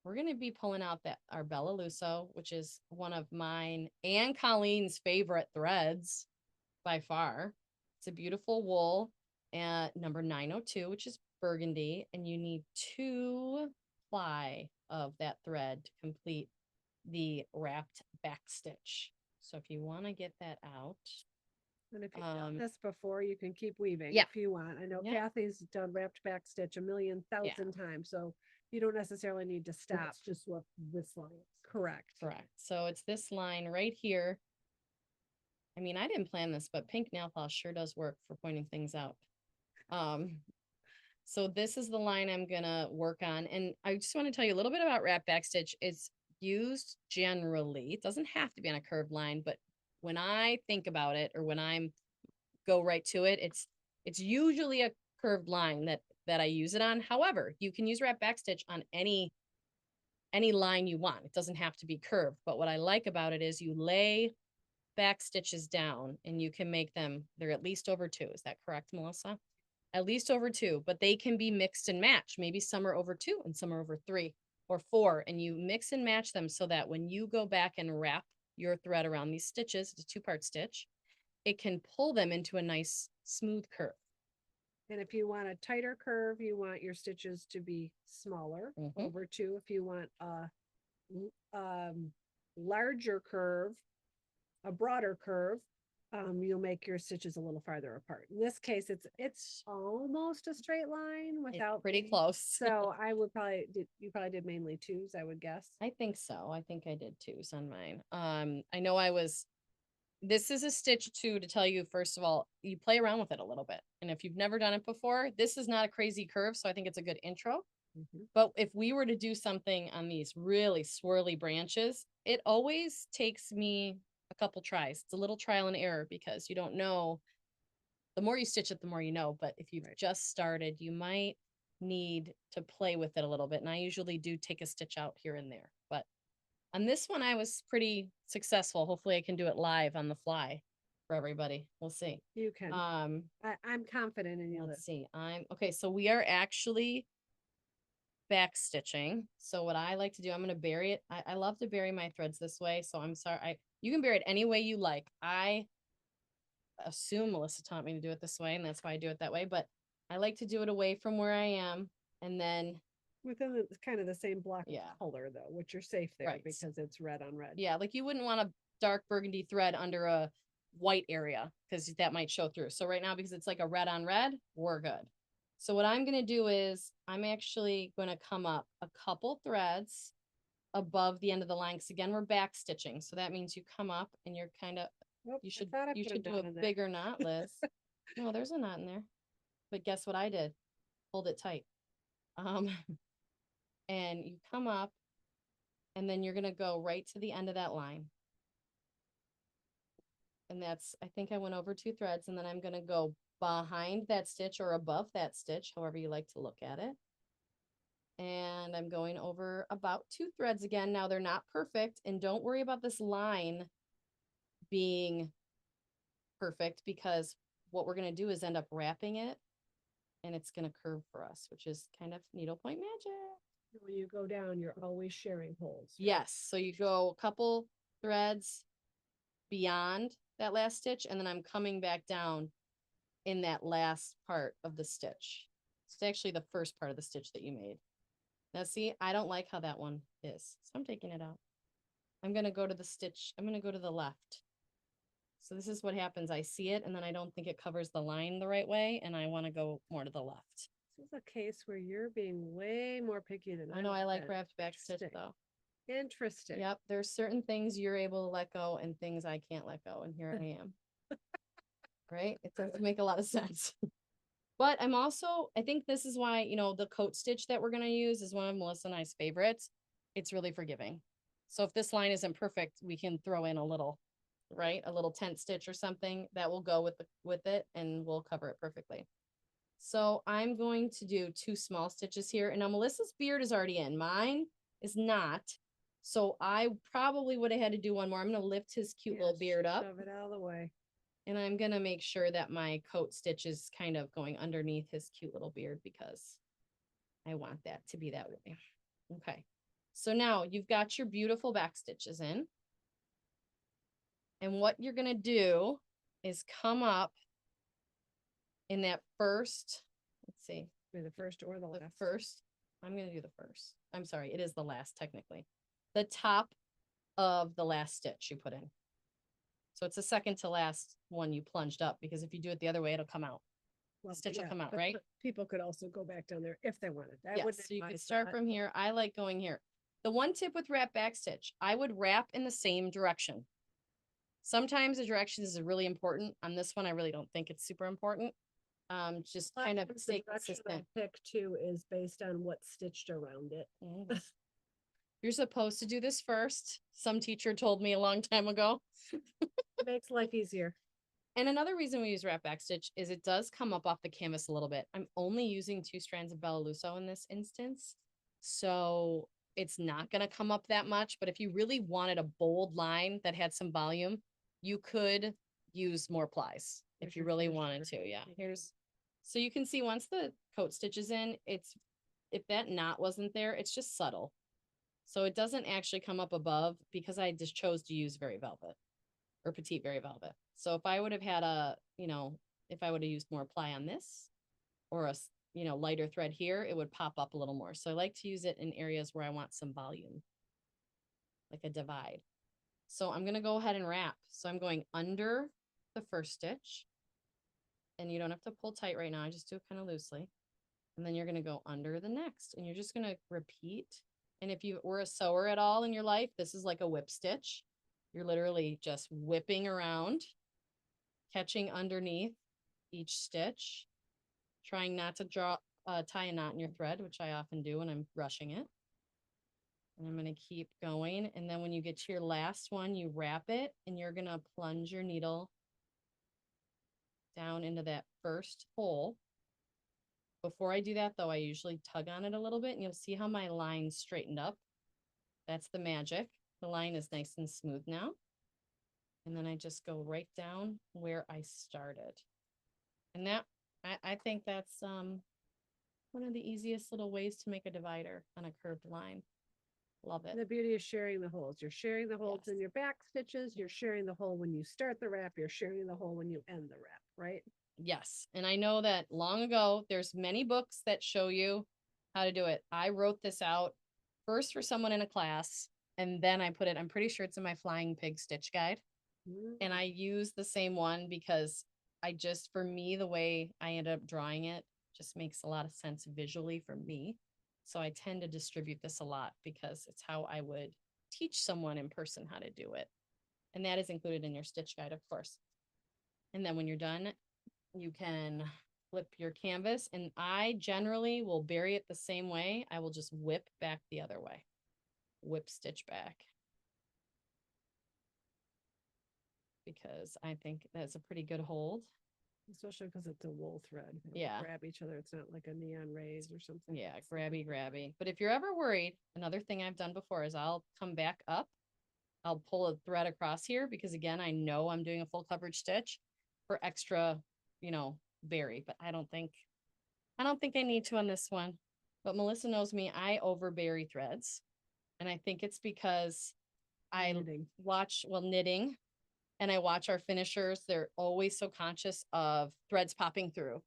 We're going to be pulling out that our Bella Lusso, which is one of mine and Colleen's favorite threads by far. It's a beautiful wool and number 902, which is burgundy, and you need 2 ply of that thread to complete the wrapped back stitch. So if you want to get that out, And if you've done Um, this before, you can keep weaving yeah. if you want. I know Yeah. Kathy's done wrapped back stitch a million thousand times, so you don't necessarily need to stop. That's just what this line is. Correct. Correct. So it's this line right here. I mean, I didn't plan this, but pink nail polish sure does work for pointing things out. So this is the line I'm gonna work on. And I just want to tell you a little bit about wrap backstitch. It's used generally, it doesn't have to be on a curved line, but when I think about it, or when I'm go right to it, it's usually a curved line that I use it on. However, you can use wrap backstitch on any line you want. It doesn't have to be curved. But what I like about it is you lay back stitches down and you can make them, they're at least over 2. Is that correct, Melissa? At least over 2, but they can be mixed and matched. Maybe some are over 2 and some are over 3 or 4, and you mix and match them so that when you go back and wrap your thread around these stitches, it's a 2-part stitch, it can pull them into a nice smooth curve. And if you want a tighter curve, you want your stitches to be smaller, Mhm. over 2. If you want a larger curve, a broader curve, you'll make your stitches a little farther apart. In this case, it's almost a straight line It's without pretty being- close. So I would you probably did mainly 2s, I would guess. I think so. I think I did 2s on mine. I know this is a stitch too, to tell you, first of all, you play around with it a little bit. And if you've never done it before, this is not a crazy curve. So I think it's a good intro. But if we were to do something on these really swirly branches, it always takes me a couple tries. It's a little trial and error because you don't know. The more you stitch it, the more you know. But if you've just started, you might need to play with it a little bit. And I usually do take a stitch out here and there. But on this one, I was pretty successful. Hopefully I can do it live on the fly for everybody. We'll see. You can. I'm confident in you. Let's see. Okay. So we are actually back stitching. So what I like to do, I'm going to bury it. I love to bury my threads this way. So I'm sorry. You can bury it any way you like. I assume Melissa taught me to do it this way, and that's why I do it that way. But I like to do it away from where I am. And then, within kind of the same block of color though, which you're safe there Right. because it's red on red. yeah, like you wouldn't want a dark burgundy thread under a white area because that might show through. So right now, because it's like a red on red, we're good. So what I'm going to do is I'm actually going to come up a couple threads above the end of the line. Cause again, we're back stitching. So that means you come up and you're kind of, Oop, you I should, thought I you put should do knot a in there. bigger knot, Liz. No, there's a knot in there, but guess what I did? Hold it tight. And you come up and then you're going to go right to the end of that line. And that's, I think I went over 2 threads, and then I'm going to go behind that stitch or above that stitch, however you like to look at it. And I'm going over about 2 threads again. Now they're not perfect, and don't worry about this line being perfect, because what we're going to do is end up wrapping it and it's going to curve for us, which is kind of needlepoint magic. When you go down, you're always sharing holes. Yes. So you go a couple threads beyond that last stitch, and then I'm coming back down in that last part of the stitch. It's actually the first part of the stitch that you made. Now see, I don't like how that one is, so I'm taking it out. I'm going to go to the stitch. I'm going to go to the left. So this is what happens. I see it, and then I don't think it covers the line the right way, and I want to go more to the left. This is a case where you're being way more picky than I know I like have wrapped back stitch Interesting. though. Interesting. Yep, there's certain things you're able to let go and things I can't let go, and here I am. Right? It doesn't make a lot of sense. But I'm also, I think this is why, the coat stitch that we're going to use is one of Melissa and I's favorites. It's really forgiving. So if this line isn't perfect, we can throw in a little, right? A little tent stitch or something that will go with it, and we'll cover it perfectly. So I'm going to do 2 small stitches here. And now Melissa's beard is already in. Mine is not. So I probably would have had to do one more. I'm going to lift his cute little beard up. Shove it out of the way. And I'm going to make sure that my coat stitch is kind of going underneath his cute little beard, because I want that to be that way. Okay. So now you've got your beautiful back stitches in. And what you're going to do is come up in that first, let's see. Be the first or the The last. first, I'm going to do the first. I'm sorry, it is the last technically. The top of the last stitch you put in. So it's the second to last one you plunged up, because if you do it the other way, it'll come out. Well, stitch will yeah, come out, but right? People could also go back down there if they wanted. I Yes, wouldn't so you could advise start that. from here. I like going here. The one tip with wrap back stitch, I would wrap in the same direction. Sometimes the directions is really important. On this one, I really don't think it's super important. Just A lot kind of times the stay direction I consistent. Pick too is based on what's stitched around it. Mhm. You're supposed to do this first. Some teacher told me a long time ago. Makes life easier. And another reason we use wrap back stitch is it does come up off the canvas a little bit. I'm only using 2 strands of Bellaluso in this instance. So it's not going to come up that much, but if you really wanted a bold line that had some volume, you could use more plies Here's if you your really finisher. wanted to. Yeah. Thank Here's, so you can see once the coat stitch is in, it's, if that knot wasn't there, it's just subtle. So it doesn't actually come up above because I just chose to use very velvet or petite very velvet. So if I would have had a, if I would have used more ply on this or a, lighter thread here, it would pop up a little more. So I like to use it in areas where I want some volume, like a divide. So I'm going to go ahead and wrap. So I'm going under the first stitch, and you don't have to pull tight right now. I just do it kind of loosely. And then you're going to go under the next, and you're just going to repeat. And if you were a sewer at all in your life, this is like a whip stitch. You're literally just whipping around, catching underneath each stitch, trying not to tie a knot in your thread, which I often do when I'm rushing it. And I'm going to keep going. And then when you get to your last one, you wrap it, and you're going to plunge your needle down into that first hole. Before I do that, though, I usually tug on it a little bit, and you'll see how my line straightened up. That's the magic. The line is nice and smooth now. And then I just go right down where I started. And that, I think that's one of the easiest little ways to make a divider on a curved line. Love it. The beauty is sharing the holes. You're sharing the holes in Yes. your back stitches. You're sharing the hole when you start the wrap. You're sharing the hole when you end the wrap, right? Yes. And I know that long ago, there's many books that show you how to do it. I wrote this out first for someone in a class, and then I put it, I'm pretty sure it's in my Flying Pig Stitch Guide. And I use the same one because for me, the way I end up drawing it just makes a lot of sense visually for me. So I tend to distribute this a lot because it's how I would teach someone in person how to do it. And that is included in your stitch guide, of course. And then when you're done, you can flip your canvas, and I generally will bury it the same way. I will just whip back the other way, whip stitch back. Because I think that's a pretty good hold. Especially because it's a wool thread. They Yeah. Grab each other. It's not like a neon rays or something. Yeah, It's grabby. But if you're ever worried, another thing I've done before is I'll come back up. I'll pull a thread across here because again, I know I'm doing a full coverage stitch for extra, bury, but I don't think I need to on this one. But Melissa knows me, I overbury threads. And I think it's because I knitting. watch knitting, and I watch our finishers. They're always so conscious of threads popping through.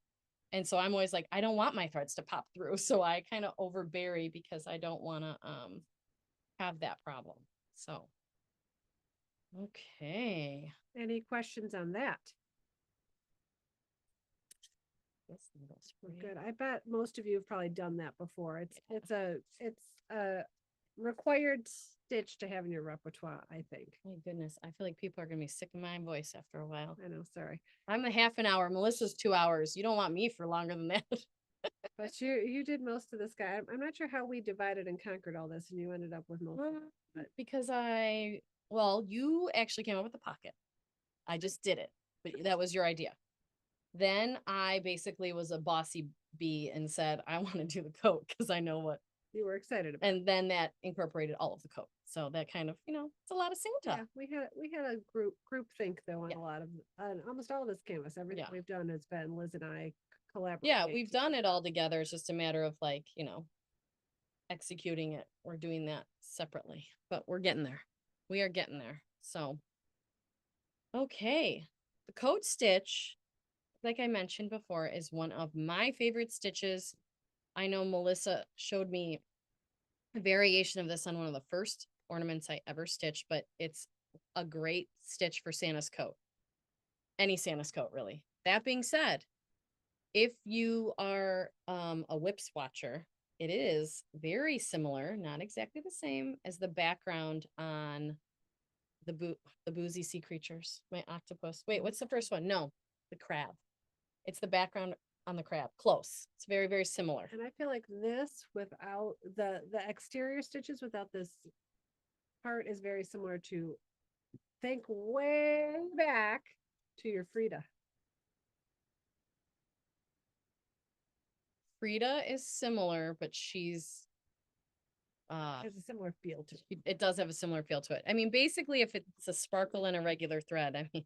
And so I'm always like, I don't want my threads to pop through. So I kind of overbury because I don't want to have that problem. So, okay. Any questions on that? This needle's We're free. good. I bet most of you have probably done that before. It's a required stitch to have in your repertoire, I think. My goodness, I feel like people are gonna be sick of my voice after a while. I know, sorry. I'm a half an hour. Melissa's 2 hours. You don't want me for longer than that. But you did most of this guy. I'm not sure how we divided and conquered all this and you ended up with most of it. But Because you actually came up with the pocket. I just did it, but that was your idea. Then I basically was a bossy bee and said, I want to do the coat because I know what, you were excited about. and then that incorporated all of the coat. So that kind of, it's a lot of Santa. Yeah, we had a group think though on Yeah. a lot of on almost all of this canvas. Everything Yeah. we've done has been Liz and I collaborating. Yeah, we've done it all together. It's just a matter of executing it. We're doing that separately, but we're getting there. We are getting there. So, okay. The coat stitch, like I mentioned before, is one of my favorite stitches. I know Melissa showed me a variation of this on one of the first ornaments I ever stitched, but it's a great stitch for Santa's coat. Any Santa's coat, really. That being said, if you are a whip swatcher, it is very similar, not exactly the same as the background on the boozy sea creatures. My octopus. Wait, what's the first one? No, the crab. It's the background on the crab. Close. It's very, very similar. And I feel like this without the exterior stitches without this part is very similar to, think way back to your Frida. Frida is similar, but she's Has a similar feel to it. it does have a similar feel to it. I mean, basically, if it's a sparkle and a regular thread, I mean,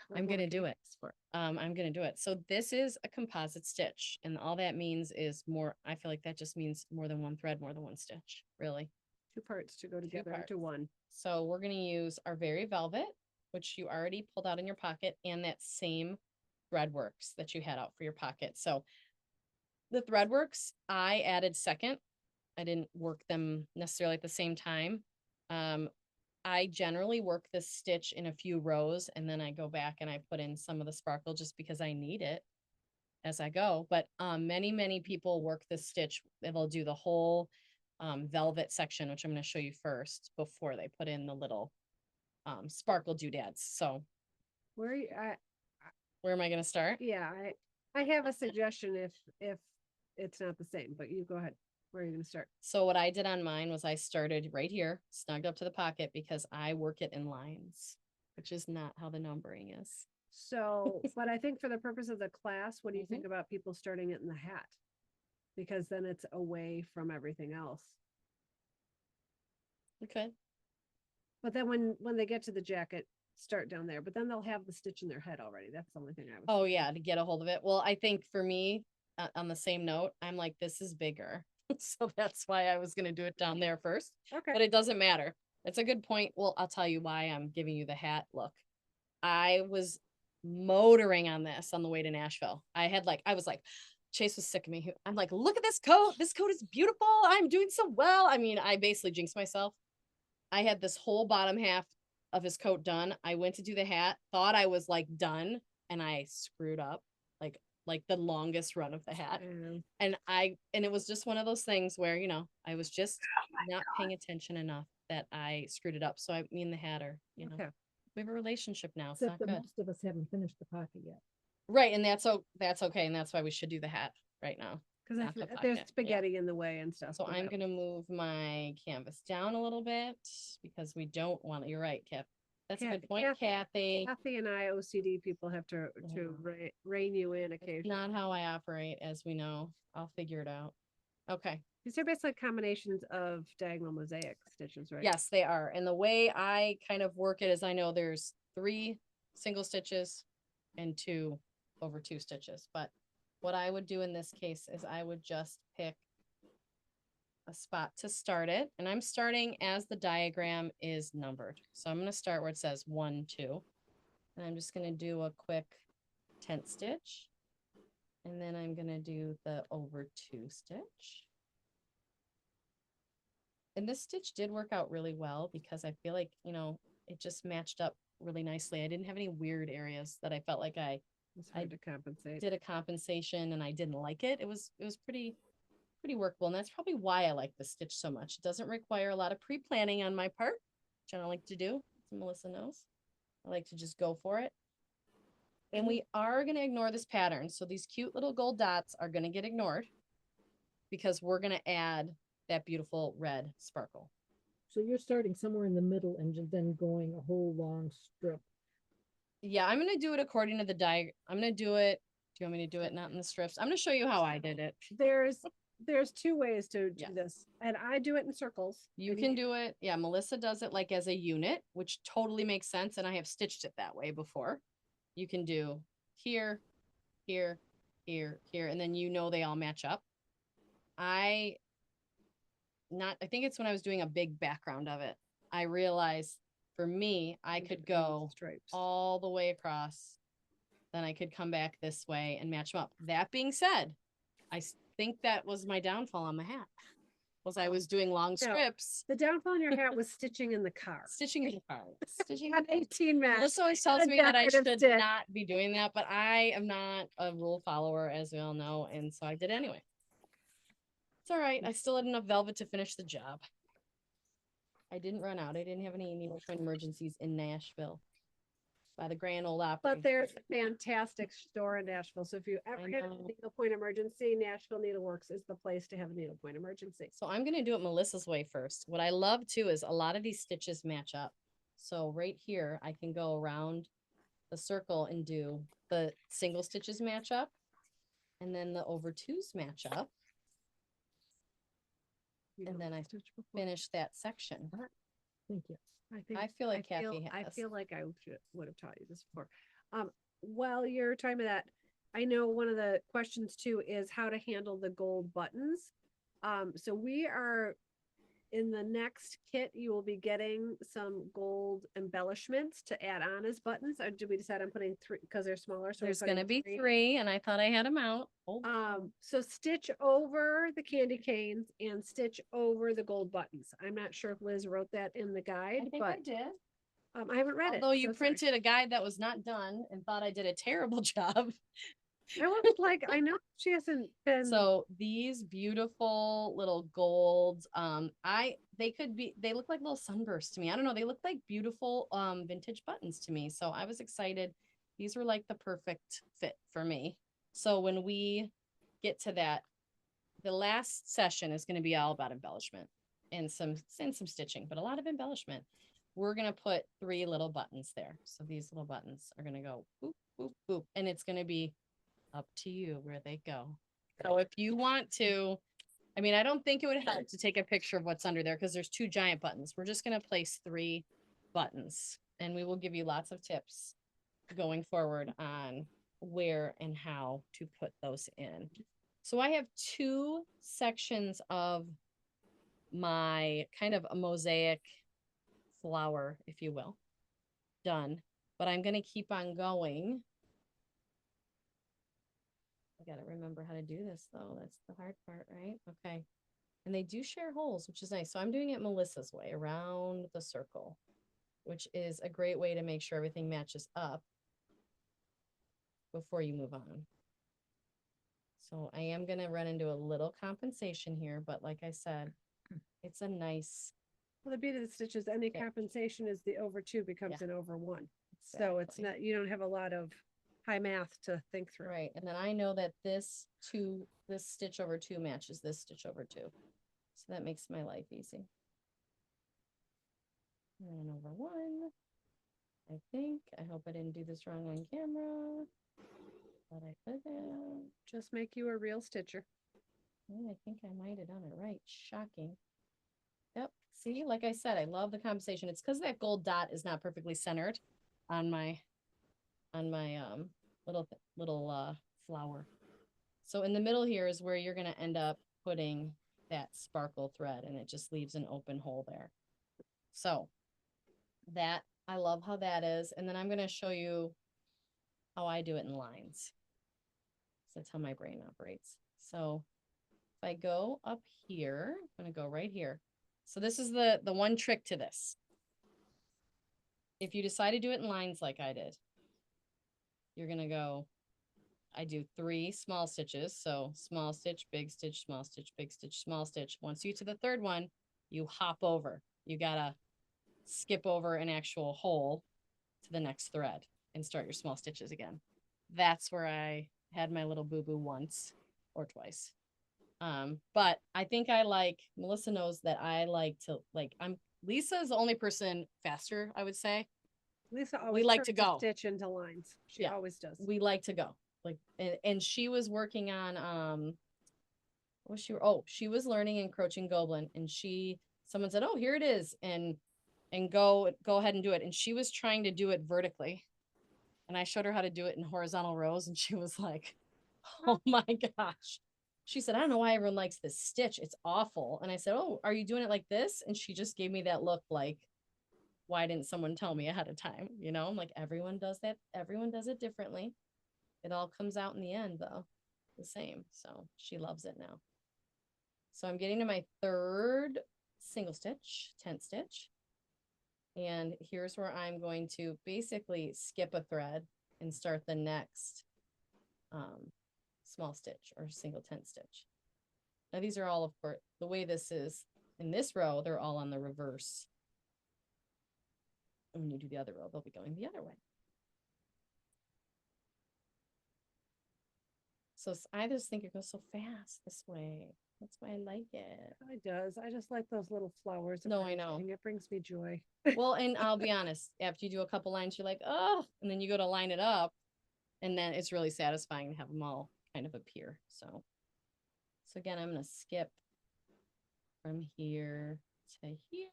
What I'm more gonna can do you it. ask for? I'm gonna do it. So this is a composite stitch, and all that means is more. I feel like that just means more than one thread, more than one stitch, really. 2 parts to go together into parts. one. So we're gonna use our Very Velvet, which you already pulled out in your pocket, and that same Threadworks that you had out for your pocket. So the Threadworks I added second. I didn't work them necessarily at the same time. I generally work this stitch in a few rows, and then I go back and I put in some of the sparkle just because I need it as I go. But many people work this stitch. They'll do the whole velvet section, which I'm going to show you first before they put in the little sparkle doodads. So Where you, where am I going to start? yeah, I have a suggestion if it's not the same, but you go ahead. Where are you gonna start? So what I did on mine was I started right here, snugged up to the pocket, because I work it in lines, which is not how the numbering is. So, but I think for the purpose of the class, what do you Mm-hmm. think about people starting it in the hat? Because then it's away from everything else. Okay. But then when they get to the jacket, start down there, but then they'll have the stitch in their head already. That's the only thing I was. Oh yeah, to get a hold of it. Well, I think for me, on the same note, I'm like, this is bigger. So that's why I was going to do it down there first, Okay. but it doesn't matter. It's a good point. Well, I'll tell you why I'm giving you the hat look. I was motoring on this on the way to Nashville. I was like, Chase was sick of me. I'm like, look at this coat. This coat is beautiful. I'm doing so well. I mean, I basically jinxed myself. I had this whole bottom half of his coat done. I went to do the hat, thought I was like done, and I screwed up like the longest run of the hat. And it was just one of those things where, I was just not paying attention enough that I screwed it up. So me and the hat are, Okay. we have a relationship now. It's Except not that good. most of us haven't finished the pocket yet. Right. And that's okay. And that's why we should do the hat right now. Because Not the there's pocket, yeah. spaghetti in the way and stuff. So I'm going to move my canvas down a little bit because we don't want, you're right, Kath. That's a good point, Kathy. Kathy and I, OCD people, have to rein you in occasionally. Not how I operate, as we know. I'll figure it out. Okay. These are basically combinations of diagonal mosaic stitches, right? Yes, they are. And the way I kind of work it is I know there's 3 single stitches and 2 over 2 stitches. But what I would do in this case is I would just pick a spot to start it. And I'm starting as the diagram is numbered. So I'm going to start where it says 1, 2. And I'm just going to do a quick tent stitch. And then I'm going to do the over 2 stitch. And this stitch did work out really well because I feel like, it just matched up really nicely. I didn't have any weird areas that I felt like It's hard to compensate. did a compensation and I didn't like it. It was pretty workable. And that's probably why I like this stitch so much. It doesn't require a lot of pre-planning on my part, which I don't like to do, as Melissa knows. I like to just go for it. And we are going to ignore this pattern. So these cute little gold dots are going to get ignored because we're going to add that beautiful red sparkle. So you're starting somewhere in the middle and then going a whole long strip. Yeah, I'm going to do it according to the diagram. I'm going to do it. Do you want me to do it not in the strips? I'm going to show you how I did it. There's 2 ways to do Yes. this, and I do it in circles. You and can do it. Yeah, Melissa does it like as a unit, which totally makes sense. And I have stitched it that way before. You can do here, here, here, here, and then they all match up. I think it's when I was doing a big background of it. I realized for me, I could go stripes. all the way across. Then I could come back this way and match them up. That being said, I think that was my downfall on the hat. was I was doing long strips, The downfall in your hat was stitching in the car. stitching in the car. Stitching On 18 match. Melissa always tells a me that I decorative should stitch. not be doing that, but I am not a rule follower, as we all know, and so I did anyway. It's all right. I still had enough velvet to finish the job. I didn't run out. I didn't have any needle point emergencies in Nashville by the Grand Ole Opry. But there's a fantastic store in Nashville. So if you ever I had a know. needlepoint emergency, Nashville Needleworks is the place to have a needlepoint emergency. So I'm gonna do it Melissa's way first. What I love too is a lot of these stitches match up. So right here, I can go around the circle and do the single stitches match up. And then the over twos match up. You And know, then I stitch before. Finish that section. Thank you. I think I feel like Kathy I has. feel like I would have taught you this before. While you're talking about that, I know one of the questions too is how to handle the gold buttons. So we are in the next kit, you will be getting some gold embellishments to add on as buttons. Or did we decide on putting 3 because they're smaller? So we're There's putting gonna be 3, and I thought I had them out. Oh, So stitch over the candy canes and stitch over the gold buttons. I'm not sure if Liz wrote that in the guide, I think I but did. I haven't read it. Although you so sorry. printed a guide that was not done and thought I did a terrible job. I was like, I know she hasn't been. So these beautiful little golds, they look like little sunbursts to me. I don't know. They look like beautiful vintage buttons to me. So I was excited. These were like the perfect fit for me. So when we get to that, the last session is going to be all about embellishment and some stitching, but a lot of embellishment. We're going to put 3 little buttons there. So these little buttons are going to go boop, boop, boop, and it's going to be up to you where they go. So if you want to, I mean, I don't think it would help to take a picture of what's under there because there's 2 giant buttons. We're just going to place 3 buttons, and we will give you lots of tips going forward on where and how to put those in. So I have 2 sections of my kind of a mosaic flower, if you will, done, but I'm going to keep on going. I got to remember how to do this though. That's the hard part, right? Okay. And they do share holes, which is nice. So I'm doing it Melissa's way around the circle, which is a great way to make sure everything matches up before you move on. So I am going to run into a little compensation here, but like I said, it's a nice. Well, the beauty of the stitches, any Yeah. compensation is the over 2 becomes an over 1. So it's Exactly. not, you don't have a lot of high math to think through. Right. And then I know that this stitch over 2 matches this stitch over 2. So that makes my life easy. And over 1. I think. I hope I didn't do this wrong on camera. But I could have. Just make you a real stitcher. Oh, I think I might have done it right. Shocking. Yep. See, like I said, I love the compensation. It's because that gold dot is not perfectly centered on my little flower. So in the middle here is where you're going to end up putting that sparkle thread, and it just leaves an open hole there. So that, I love how that is. And then I'm going to show you how I do it in lines. So that's how my brain operates. So if I go up here, I'm going to go right here. So this is the one trick to this. If you decide to do it in lines like I did, you're going to go, I do 3 small stitches. So small stitch, big stitch, small stitch, big stitch, small stitch. Once you get to the 3rd one, you hop over. You got to skip over an actual hole to the next thread and start your small stitches again. That's where I had my little boo-boo once or twice. But I think Melissa knows that I like to, Lisa is the only person faster, I would say. Lisa always like turns to a go. stitch into lines. She Yeah. always does. We like to go. And she was working on, she was learning encroaching Goblin, and someone said, oh, here it is. And go ahead and do it. And she was trying to do it vertically. And I showed her how to do it in horizontal rows. And she was like, oh my gosh. She said, I don't know why everyone likes this stitch. It's awful. And I said, oh, are you doing it like this? And she just gave me that look like, why didn't someone tell me ahead of time? You know, I'm like, everyone does that. Everyone does it differently. It all comes out in the end, though, the same. So she loves it now. So I'm getting to my third single stitch, tent stitch. And here's where I'm going to basically skip a thread and start the next small stitch or single tent stitch. Now these are all, of course, the way this is in this row, they're all on the reverse. And when you do the other row, they'll be going the other way. So I just think it goes so fast this way. That's why I like it. It does. I just like those little flowers. and No, I know. everything. It brings me joy. Well, and I'll be honest, after you do a couple lines, you're like, oh, and then you go to line it up, and then it's really satisfying to have them all kind of appear. So again, I'm gonna skip from here to here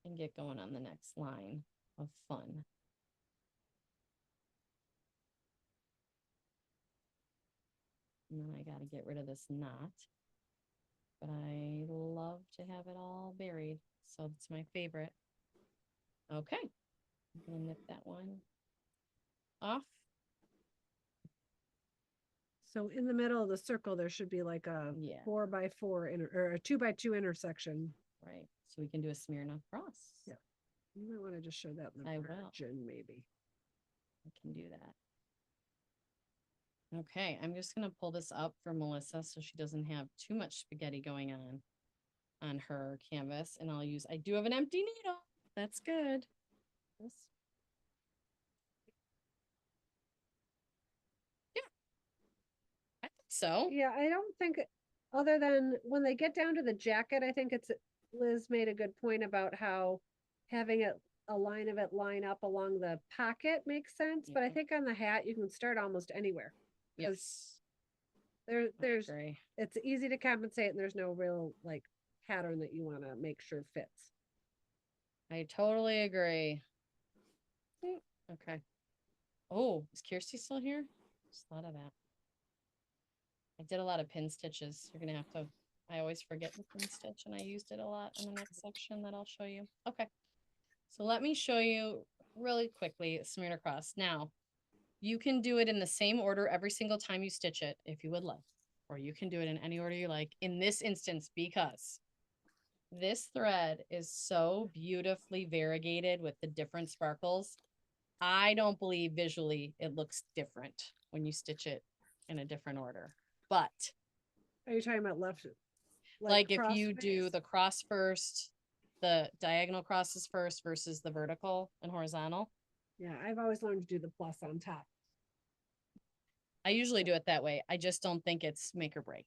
and get going on the next line of fun. And then I gotta get rid of this knot, but I love to have it all buried, so it's my favorite. Okay, I'm gonna nip that one off. So in the middle of the circle, there should be like a Yeah. 4x4 or a 2x2 intersection. Right, so we can do a Smirnoff cross. Yeah. You might want to just show that in the I will. margin, maybe. I can do that. Okay, I'm just gonna pull this up for Melissa so she doesn't have too much spaghetti going on her canvas, and I do have an empty needle. That's good. This. Yeah. I think so. Yeah, I don't think, other than when they get down to the jacket, I think Liz made a good point about how having a line of it line up along the pocket makes sense, but I Mhm. think on the hat, you can start almost anywhere. Yes. There's, I agree. it's easy to compensate and there's no real like pattern that you want to make sure fits. I totally agree. Okay. Oh, is Kirsty still here? Just thought of that. I did a lot of pin stitches. You're gonna have to, I always forget the pin stitch and I used it a lot in the next section that I'll show you. Okay. So let me show you really quickly smeared across. Now, you can do it in the same order every single time you stitch it if you would like, or you can do it in any order you like in this instance, because this thread is so beautifully variegated with the different sparkles. I don't believe visually it looks different when you stitch it in a different order. But Are you talking about left? like if you cross do face? the cross first, the diagonal crosses first versus the vertical and horizontal. Yeah, I've always learned to do the plus on top. I usually do it that way. I just don't think it's make or break.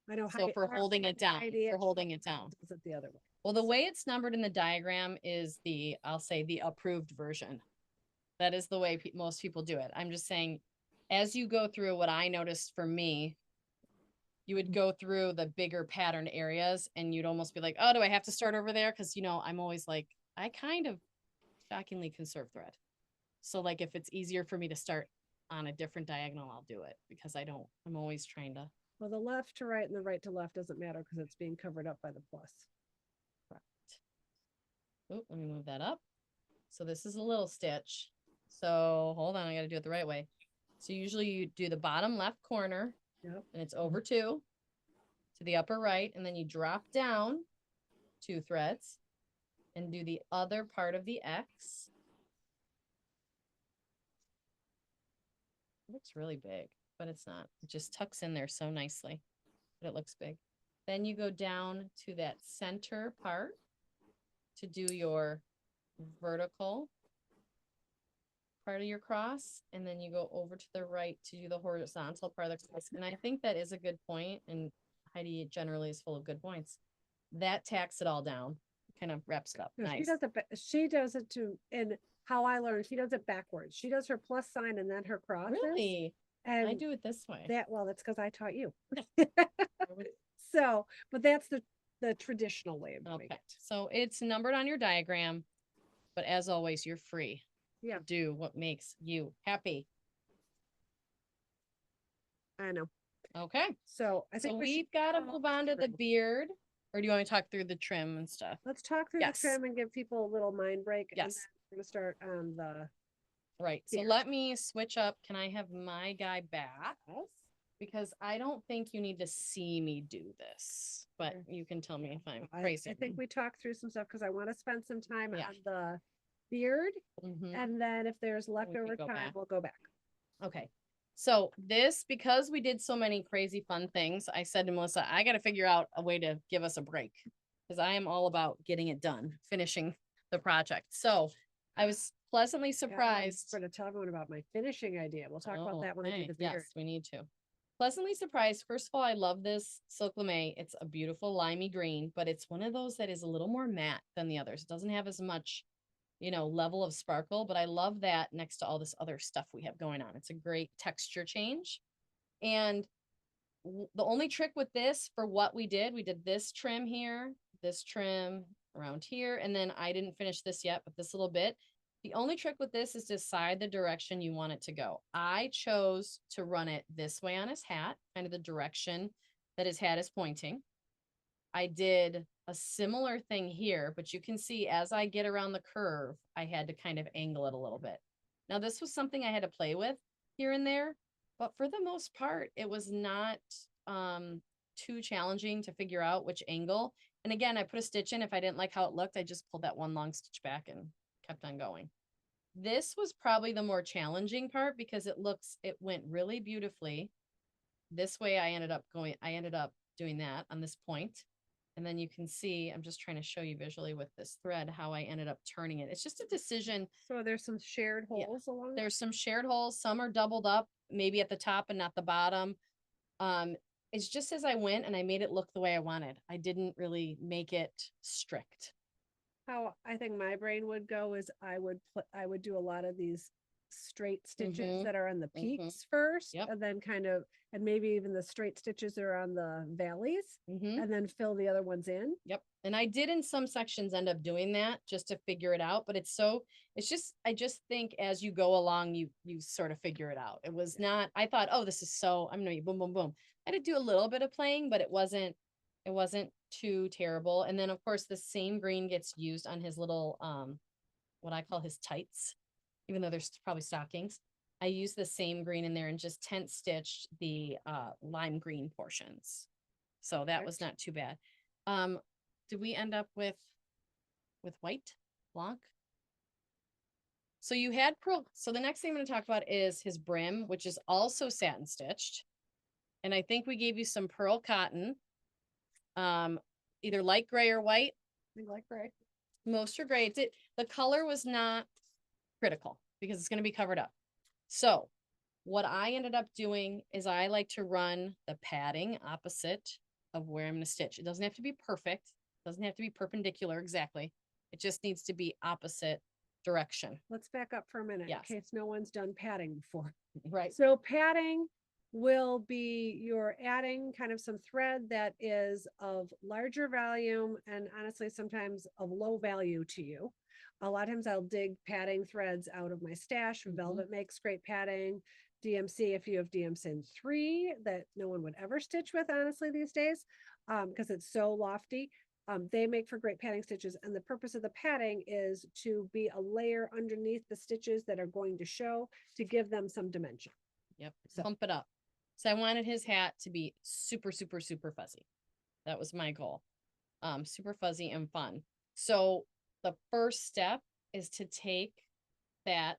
I know. So for holding it down, for holding it down. Does it the other way. Well, the way it's numbered in the diagram is I'll say the approved version. That is the way most people do it. I'm just saying, as you go through what I noticed for me, you would go through the bigger pattern areas and you'd almost be like, oh, do I have to start over there? Because, I'm always like, I kind of shockingly conserve thread. So like if it's easier for me to start on a different diagonal, I'll do it because I'm always trying to. Well, the left to right and the right to left doesn't matter because it's being covered up by the plus. Oh, let me move that up. So this is a little stitch. So hold on, I got to do it the right way. So usually you do the bottom left corner. Yep. And it's over two to the upper right, and then you drop down 2 threads and do the other part of the X. It looks really big, but it's not. It just tucks in there so nicely, but it looks big. Then you go down to that center part to do your vertical part of your cross, and then you go over to the right to do the horizontal part of the cross. And I think that is a good point, and Heidi generally is full of good points. That tacks it all down, kind of wraps it up. No, Nice. she does it too, and how I learned, she does it backwards. She does her plus sign and then her cross. Really? And I do it this way. that's because I taught you. So, but that's the traditional way of doing Okay, it. so it's numbered on your diagram, but as always, you're free. Yeah. to do what makes you happy. I know. Okay, So I think so we should we've got to talk move on to the through. beard, or do you want to talk through the trim and stuff? Let's talk through Yes. the trim and give people a little mind break. And Yes. then we're gonna start on the Right, so beard. let me switch up. Can I have my guy back? because I don't think you need to see me do this, but you can tell me if I'm I crazy. think we talked through some stuff because I want to spend some time Yeah. on the beard. Mhm. And then if there's we leftover go time, back. we'll go back. Okay. So this, because we did so many crazy fun things, I said to Melissa, I got to figure out a way to give us a break because I am all about getting it done, finishing the project. So I was pleasantly surprised. For to tell everyone about my finishing idea. We'll talk about that when I do okay. the beard. Yes, we need to. Pleasantly surprised. First of all, I love this silk lame. It's a beautiful limey green, but it's one of those that is a little more matte than the others. It doesn't have as much, level of sparkle, but I love that next to all this other stuff we have going on. It's a great texture change. And the only trick with this for what we did this trim here, this trim around here, and then I didn't finish this yet, but this little bit. The only trick with this is decide the direction you want it to go. I chose to run it this way on his hat, kind of the direction that his hat is pointing. I did a similar thing here, but you can see as I get around the curve, I had to kind of angle it a little bit. Now, this was something I had to play with here and there, but for the most part, it was not too challenging to figure out which angle. And again, I put a stitch in. If I didn't like how it looked, I just pulled that one long stitch back and kept on going. This was probably the more challenging part because it went really beautifully. This way I ended up doing that on this point. And then you can see, I'm just trying to show you visually with this thread, how I ended up turning it. It's just a decision. So there's some shared Yeah. holes along. There's some shared holes. Some are doubled up, maybe at the top and not the bottom. It's just as I went and I made it look the way I wanted. I didn't really make it strict. How I think my brain would go is I would do a lot of these straight stitches Mhm. that are on the Mhm. peaks first, Yep. and then and maybe even the straight stitches that are on the valleys, Mhm. and then fill the other ones in. Yep. And I did in some sections end up doing that just to figure it out, but I just think as you go along, you sort of figure it out. It was not, I thought, oh, I'm gonna be boom, boom, boom. I had to do a little bit of playing, but it wasn't too terrible. And then of course the same green gets used on his little, what I call his tights, even though there's probably stockings. I used the same green in there and just tent stitched the lime green portions. So that was not too bad. Did we end up with white blanc? So you had pearl. So the next thing I'm going to talk about is his brim, which is also satin stitched. And I think we gave you some pearl cotton, either light gray or white. I think like gray. Most are gray. The color was not critical because it's going to be covered up. So what I ended up doing is I like to run the padding opposite of where I'm going to stitch. It doesn't have to be perfect. It doesn't have to be perpendicular exactly. It just needs to be opposite direction. Let's back up for a minute Yes. in case no one's done padding before. Right. So padding will be you're adding kind of some thread that is of larger volume and honestly sometimes of low value to you. A lot of times I'll dig padding threads out of my stash. Velvet makes great padding. DMC, if you have DMC 3 that no one would ever stitch with, honestly, these days, because it's so lofty. They make for great padding stitches. And the purpose of the padding is to be a layer underneath the stitches that are going to show to give them some dimension. Yep. So- Pump it up. So I wanted his hat to be super, super, super fuzzy. That was my goal. Super fuzzy and fun. So the first step is to take that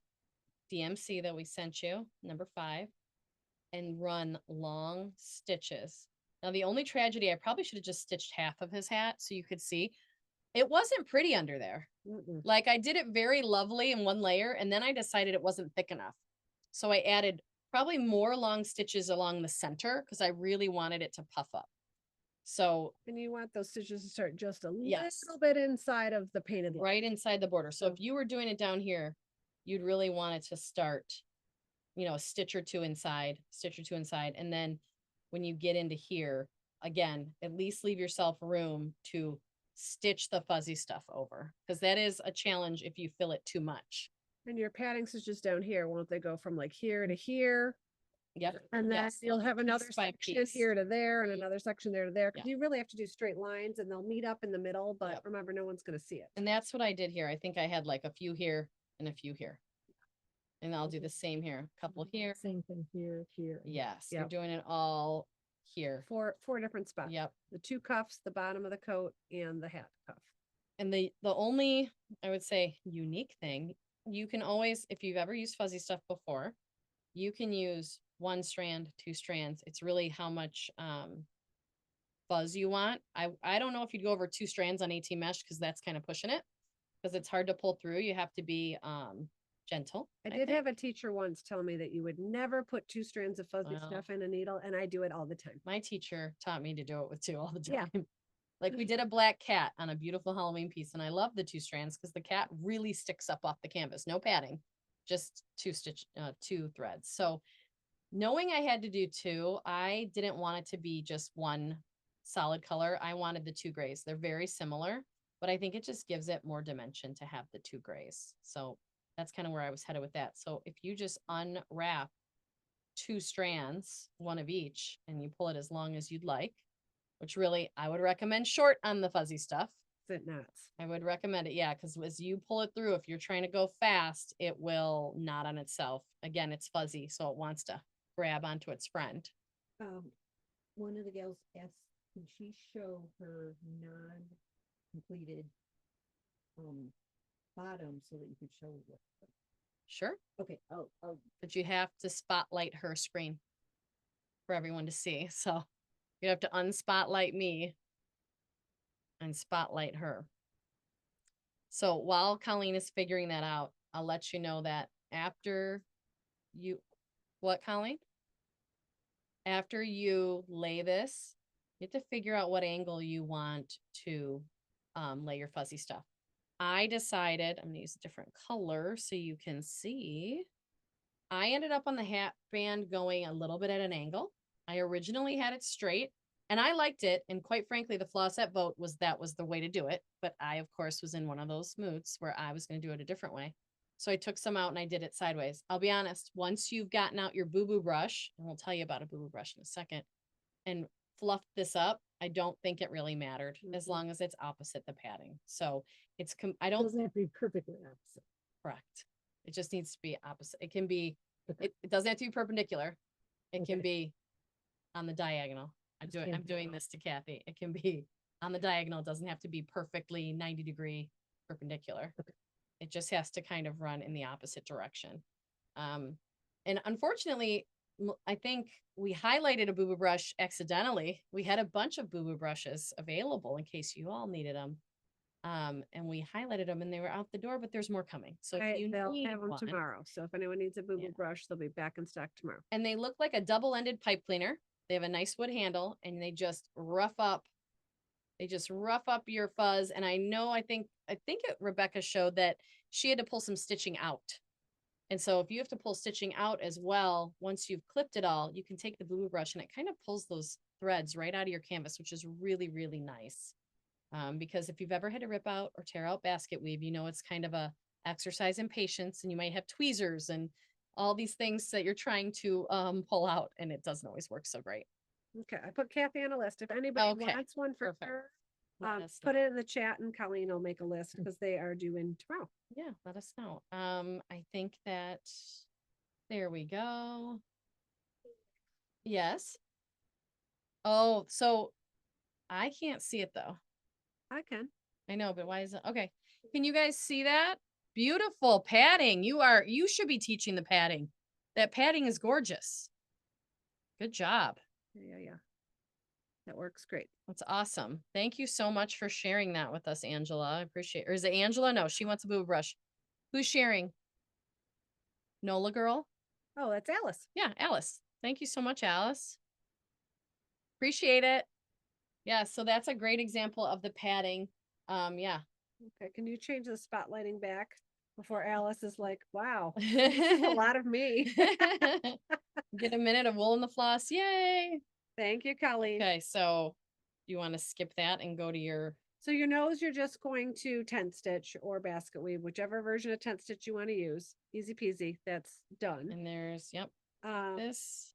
DMC that we sent you, number 5, and run long stitches. Now, the only tragedy, I probably should have just stitched half of his hat so you could see. It wasn't pretty under there. Mm-mm. Like I did it very lovely in one layer, and then I decided it wasn't thick enough. So I added probably more long stitches along the center because I really wanted it to puff up. So And you want those stitches to start just a Yes. little bit inside of the painted line. right inside the border. So if you were doing it down here, you'd really want it to start, a stitch or two inside. And then when you get into here, again, at least leave yourself room to stitch the fuzzy stuff over because that is a challenge if you fill it too much. And your padding stitches down here, won't they go from like here to here? Yep. And then Yes, you'll have another piece by section piece. here to there and another section there to there. Cause Yeah. you really have to do straight lines and they'll meet up in the middle, but Yep. remember, no one's gonna see it. And that's what I did here. I think I had like a few here and a few here. And I'll do the same here, a couple here. Same thing here, here. and- Yes, you're Yep. doing it all here. Four different spots. Yep. The two cuffs, the bottom of the coat and the hat cuff. And the only, I would say, unique thing, you can always, if you've ever used fuzzy stuff before, you can use 1 strand, 2 strands. It's really how much fuzz you want. I don't know if you'd go over 2 strands on 18 mesh because that's kind of pushing it, because it's hard to pull through. You have to be gentle. I did think. have a teacher once tell me that you would never put 2 strands of fuzzy Wow. stuff in a needle, and I do it all the time. My teacher taught me to do it with 2 all the Yeah. time. Like we did a black cat on a beautiful Halloween piece, and I love the 2 strands because the cat really sticks up off the canvas. No padding, just 2 threads. So knowing I had to do 2, I didn't want it to be just 1 solid color. I wanted the 2 grays. They're very similar, but I think it just gives it more dimension to have the 2 grays. So that's kind of where I was headed with that. So if you just unwrap 2 strands, 1 of each, and you pull it as long as you'd like, which really I would recommend short on the fuzzy stuff. Is it nuts? I would recommend it, yeah, because as you pull it through, if you're trying to go fast, it will knot on itself. Again, it's fuzzy, so it wants to grab onto its friend. One of the gals asked, can she show her non-completed bottom so that you could show what? Sure, Okay, oh, but you have to spotlight her screen for everyone to see. So you have to unspotlight me and spotlight her. So while Colleen is figuring that out, I'll let you know that after you, what, Colleen? After you lay this, you have to figure out what angle you want to lay your fuzzy stuff. I decided, I'm gonna use a different color so you can see. I ended up on the hat band going a little bit at an angle. I originally had it straight and I liked it. And quite frankly, the Flossette vote was that was the way to do it. But I, of course, was in one of those moods where I was going to do it a different way. So I took some out and I did it sideways. I'll be honest, once you've gotten out your boo-boo brush, and we'll tell you about a boo-boo brush in a second, and fluffed this up, I don't think it really mattered as Mhm. long as it's opposite the padding. So it's, I don't, doesn't have to be perfectly opposite. correct. It just needs to be opposite. It can be, Okay. it doesn't have to be perpendicular. It can Okay. be on the diagonal. I'm doing this to Kathy. It can be on the diagonal. It doesn't have to be perfectly 90-degree perpendicular. Okay. It just has to kind of run in the opposite direction. And unfortunately, I think we highlighted a boo-boo brush accidentally. We had a bunch of boo-boo brushes available in case you all needed them. And we highlighted them and they were out the door, but there's more coming. So if you They'll need have them one, tomorrow. So if anyone needs a boo-boo Yeah. brush, they'll be back in stock tomorrow. and they look like a double-ended pipe cleaner. They have a nice wood handle and they just rough up your fuzz. And I think Rebecca showed that she had to pull some stitching out. And so if you have to pull stitching out as well, once you've clipped it all, you can take the boo-boo brush and it kind of pulls those threads right out of your canvas, which is really, really nice. Because if you've ever had to rip out or tear out basket weave, you know, it's kind of a exercise in patience and you might have tweezers and all these things that you're trying to pull out and it doesn't always work so great. Okay, I put Kathy on a list. If anybody Okay, wants one for perfect. her, Let us put know. it in the chat and Colleen will make a list because they are due in tomorrow. Yeah, let us know. I think that there we go. Yes. Oh, so I can't see it though. I can. I know, but why is it? Okay. Can you guys see that? Beautiful padding. You should be teaching the padding. That padding is gorgeous. Good job. Yeah. That works great. That's awesome. Thank you so much for sharing that with us, Angela. I appreciate it. Or is it Angela? No, she wants a boo brush. Who's sharing? Nola girl? Oh, that's Alice. Yeah, Alice. Thank you so much, Alice. Appreciate it. Yeah, so that's a great example of the padding. Yeah. Okay, can you change the spotlighting back before Alice is like, wow, this is a lot of me. Get a minute of wool in the floss. Yay. Thank you, Colleen. Okay, so you want to skip that and go to your, So your nose, you're just going to tent stitch or basket weave, whichever version of tent stitch you want to use. Easy peasy, that's done. and there's, yep, this.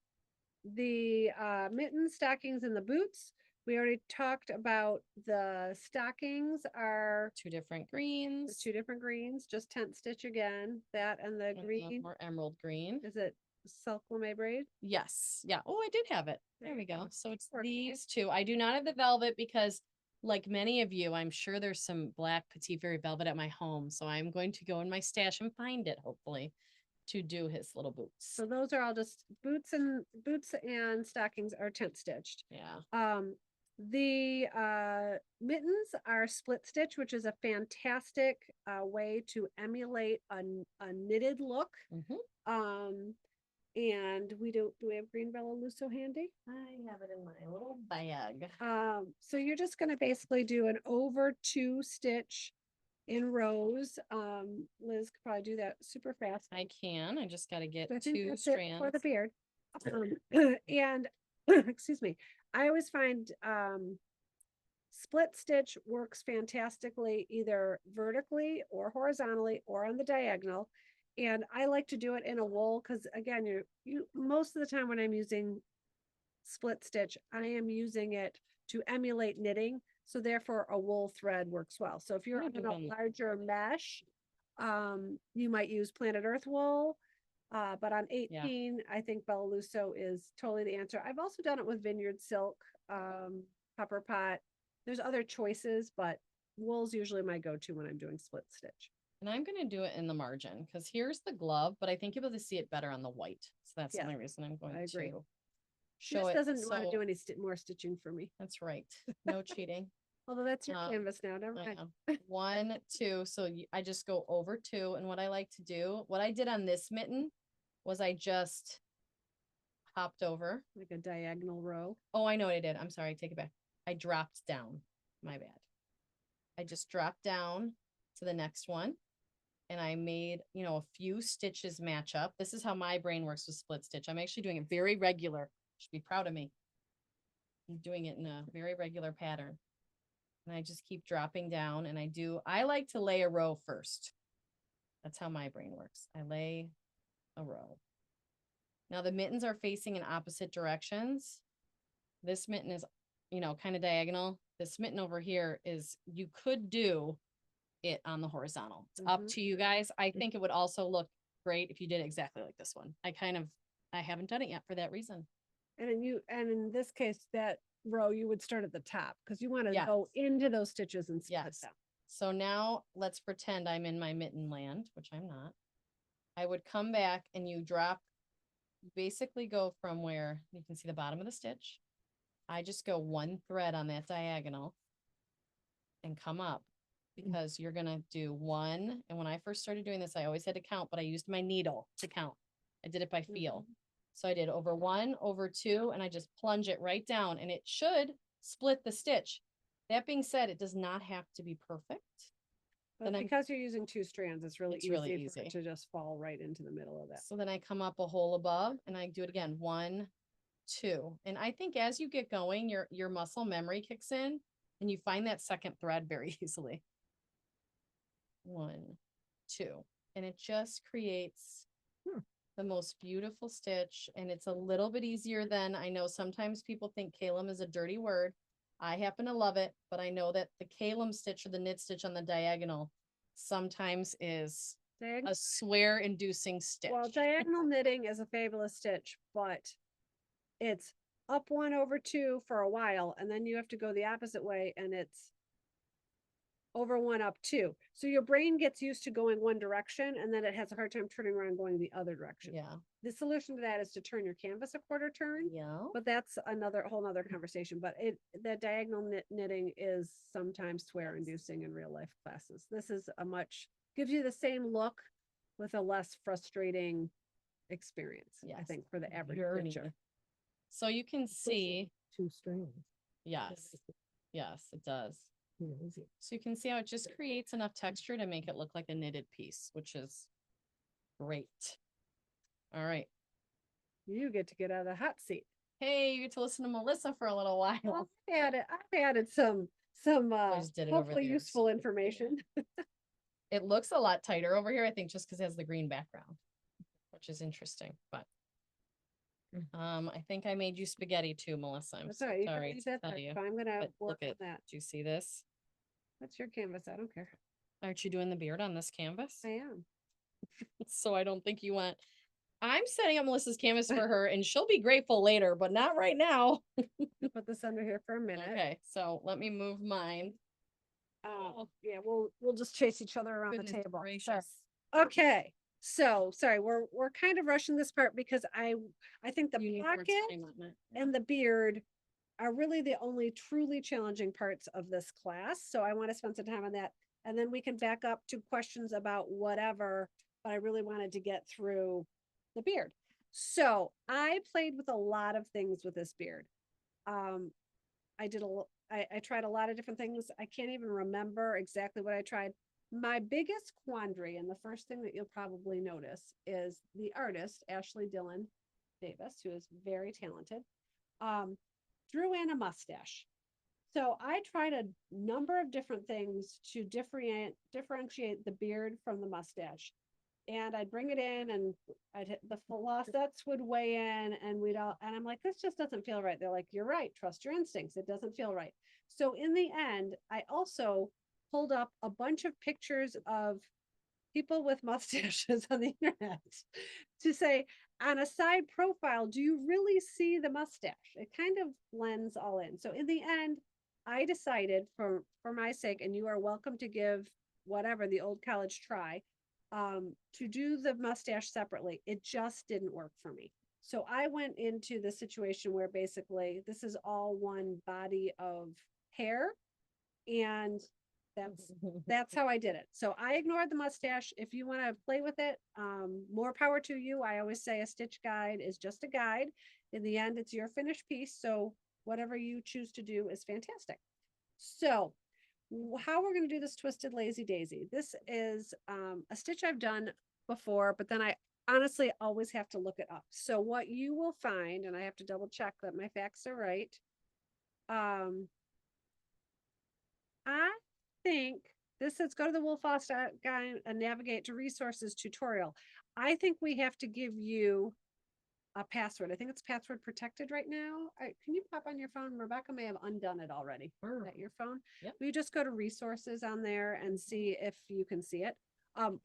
The mittens, stockings, and the boots, We already talked about the stockings are 2 different the greens. 2 different greens, just tent stitch again, that and the and the green, More emerald green. is it silk lame braid? Yes, yeah. Oh, I did have it. There There we you go. go. So it's Works. these two. I do not have the velvet because like many of you, I'm sure there's some black petite fairy velvet at my home. So I'm going to go in my stash and find it, hopefully, to do his little boots. So those are all just boots and stockings are tent stitched. Yeah. The mittens are split stitch, which is a fantastic way to emulate a knitted look. Mhm. And do we have green Bella Lusso handy? I have it in my little bag. So you're just gonna basically do an over 2 stitch in rows. Liz could probably do that super fast. I can. I just got to get So I think 2 that's it for the strands. beard. And excuse me, I always find split stitch works fantastically either vertically or horizontally or on the diagonal. And I like to do it in a wool because again, you most of the time when I'm using split stitch, I am using it to emulate knitting. So therefore a wool thread works well. So if you're Yeah, on we've a done- larger mesh, you might use Planet Earth wool. But on 18, I think Bella Lusso is totally the answer. I've also done it with Vineyard Silk, Pepper Pot. There's other choices, but wool's usually my go-to when I'm doing split stitch. And I'm going to do it in the margin because here's the glove, but I think you'll be able to see it better on the white. So that's the Yeah, only reason I'm going I agree. to She show just it. doesn't want to So do any more stitching for me. that's right. No cheating. Although that's your Um, canvas now, never I mind. know. 1, 2. So I just go over 2. And what I like to do, what I did on this mitten was I just hopped over. Like a diagonal row. Oh, I know what I did. I'm sorry. I take it back. I dropped down. My bad. I just dropped down to the next one and I made, a few stitches match up. This is how my brain works with split stitch. I'm actually doing it very regular. You should be proud of me. I'm doing it in a very regular pattern. And I just keep dropping down and I like to lay a row first. That's how my brain works. I lay a row. Now the mittens are facing in opposite directions. This mitten is, kind of diagonal. This mitten over here is, you could do it on the horizontal. It's up Mhm. to you guys. I think it would also look great if you did exactly like this one. I haven't done it yet for that reason. And in this case, that row, you would start at the top because you want to go Yes. into those stitches and split Yes. them. So now let's pretend I'm in my mitten land, which I'm not. I would come back and you basically go from where you can see the bottom of the stitch. I just go 1 thread on that diagonal and come up because you're going to do 1. And when I first started doing this, I always had to count, but I used my needle to count. I did it by feel. So I did over 1, over 2, and I just plunge it right down and it should split the stitch. That being said, it does not have to be perfect. But Then I'm- because you're using 2 strands, it's really It's really easy for it easy. to just fall right into the middle of that. So then I come up a hole above and I do it again. 1, 2. And I think as you get going, your muscle memory kicks in and you find that second thread very easily. 1, 2. And it just creates the most beautiful stitch. And it's a little bit easier than, I know sometimes people think Kalem is a dirty word. I happen to love it, but I know that the Kalem stitch or the knit stitch on the diagonal sometimes is a swear inducing stitch. Well, diagonal knitting is a fabulous stitch, but it's up 1 over 2 for a while, and then you have to go the opposite way, and it's over 1 up 2. So your brain gets used to going one direction, and then it has a hard time turning around going the other direction. Yeah. The solution to that is to turn your canvas a quarter turn. Yeah. But that's whole nother conversation. But that diagonal knitting is sometimes swear inducing in real life classes. This is gives you the same look with a less frustrating experience, I Yes. think, for the average Journey. stitcher. So you can see, 2 strands. yes, yes, it does. Easy. So you can see how it just creates enough texture to make it look like a knitted piece, which is great. All right. You get to get out of the hot seat. Hey, you get to listen to Melissa for a little while. Well, I've added some just did it over hopefully there. useful information. It looks a lot tighter over here, I think, just because it has the green background, which is interesting, but I think I made you spaghetti too, Melissa. I'm That's so all right. You can sorry leave to that tell there, you. so I'm gonna But work look on at, that. do you see this? That's your canvas. I don't care. Aren't you doing the beard on this canvas? I am. So I don't think you want, I'm setting up Melissa's canvas for her and she'll be grateful later, but not right now. I'll put this under here for a minute. Okay, so let me move mine. Yeah, we'll just chase each other around the Goodness table. Sorry. gracious. Okay, so sorry, we're kind of rushing this part because I think the You need more pocket time on it. and the beard are really the only truly challenging parts of this class. So I want to spend some time on that. And then we can back up to questions about whatever, but I really wanted to get through the beard. So I played with a lot of things with this beard. I did I tried a lot of different things. I can't even remember exactly what I tried. My biggest quandary, and the first thing that you'll probably notice, is the artist, Ashley Dillon Davis, who is very talented, drew in a mustache. So I tried a number of different things to differentiate the beard from the mustache. And I'd bring it in and I'd hit the faucets would weigh in and and I'm like, this just doesn't feel right. They're like, you're right. Trust your instincts. It doesn't feel right. So in the end, I also pulled up a bunch of pictures of people with mustaches on the internet to say, on a side profile, do you really see the mustache? It kind of blends all in. So in the end, I decided for my sake, and you are welcome to give whatever the old college try, to do the mustache separately. It just didn't work for me. So I went into the situation where basically this is all one body of hair, and that's how I did it. So I ignored the mustache. If you want to play with it, more power to you. I always say a stitch guide is just a guide. In the end, it's your finished piece. So whatever you choose to do is fantastic. So how we're going to do this twisted lazy daisy. This is a stitch I've done before, but then I honestly always have to look it up. So what you will find, and I have to double check that my facts are right. I think this says go to the Wolfos guide and navigate to resources tutorial. I think we have to give you a password. I think it's password protected right now. Can you pop on your phone? Rebecca may have undone it already. Sure. At your phone? Yep. Will you just go to resources on there and see if you can see it?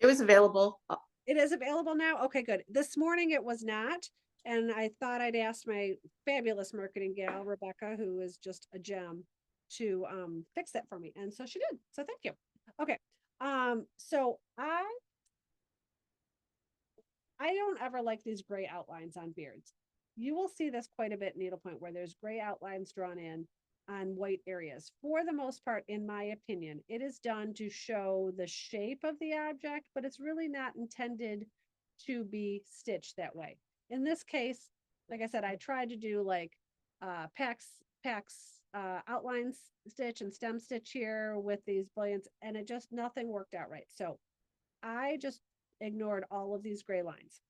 It was available. It is available now? Okay, good. This morning it was not. And I thought I'd ask my fabulous marketing gal, Rebecca, who is just a gem, to fix that for me. And so she did. So thank you. Okay. So I don't ever like these gray outlines on beards. You will see this quite a bit in needlepoint where there's gray outlines drawn in on white areas. For the most part, in my opinion, it is done to show the shape of the object, but it's really not intended to be stitched that way. In this case, like I said, I tried to do like PAX outline stitch and stem stitch here with these bullions, and it just nothing worked out right. So I just ignored all of these gray lines.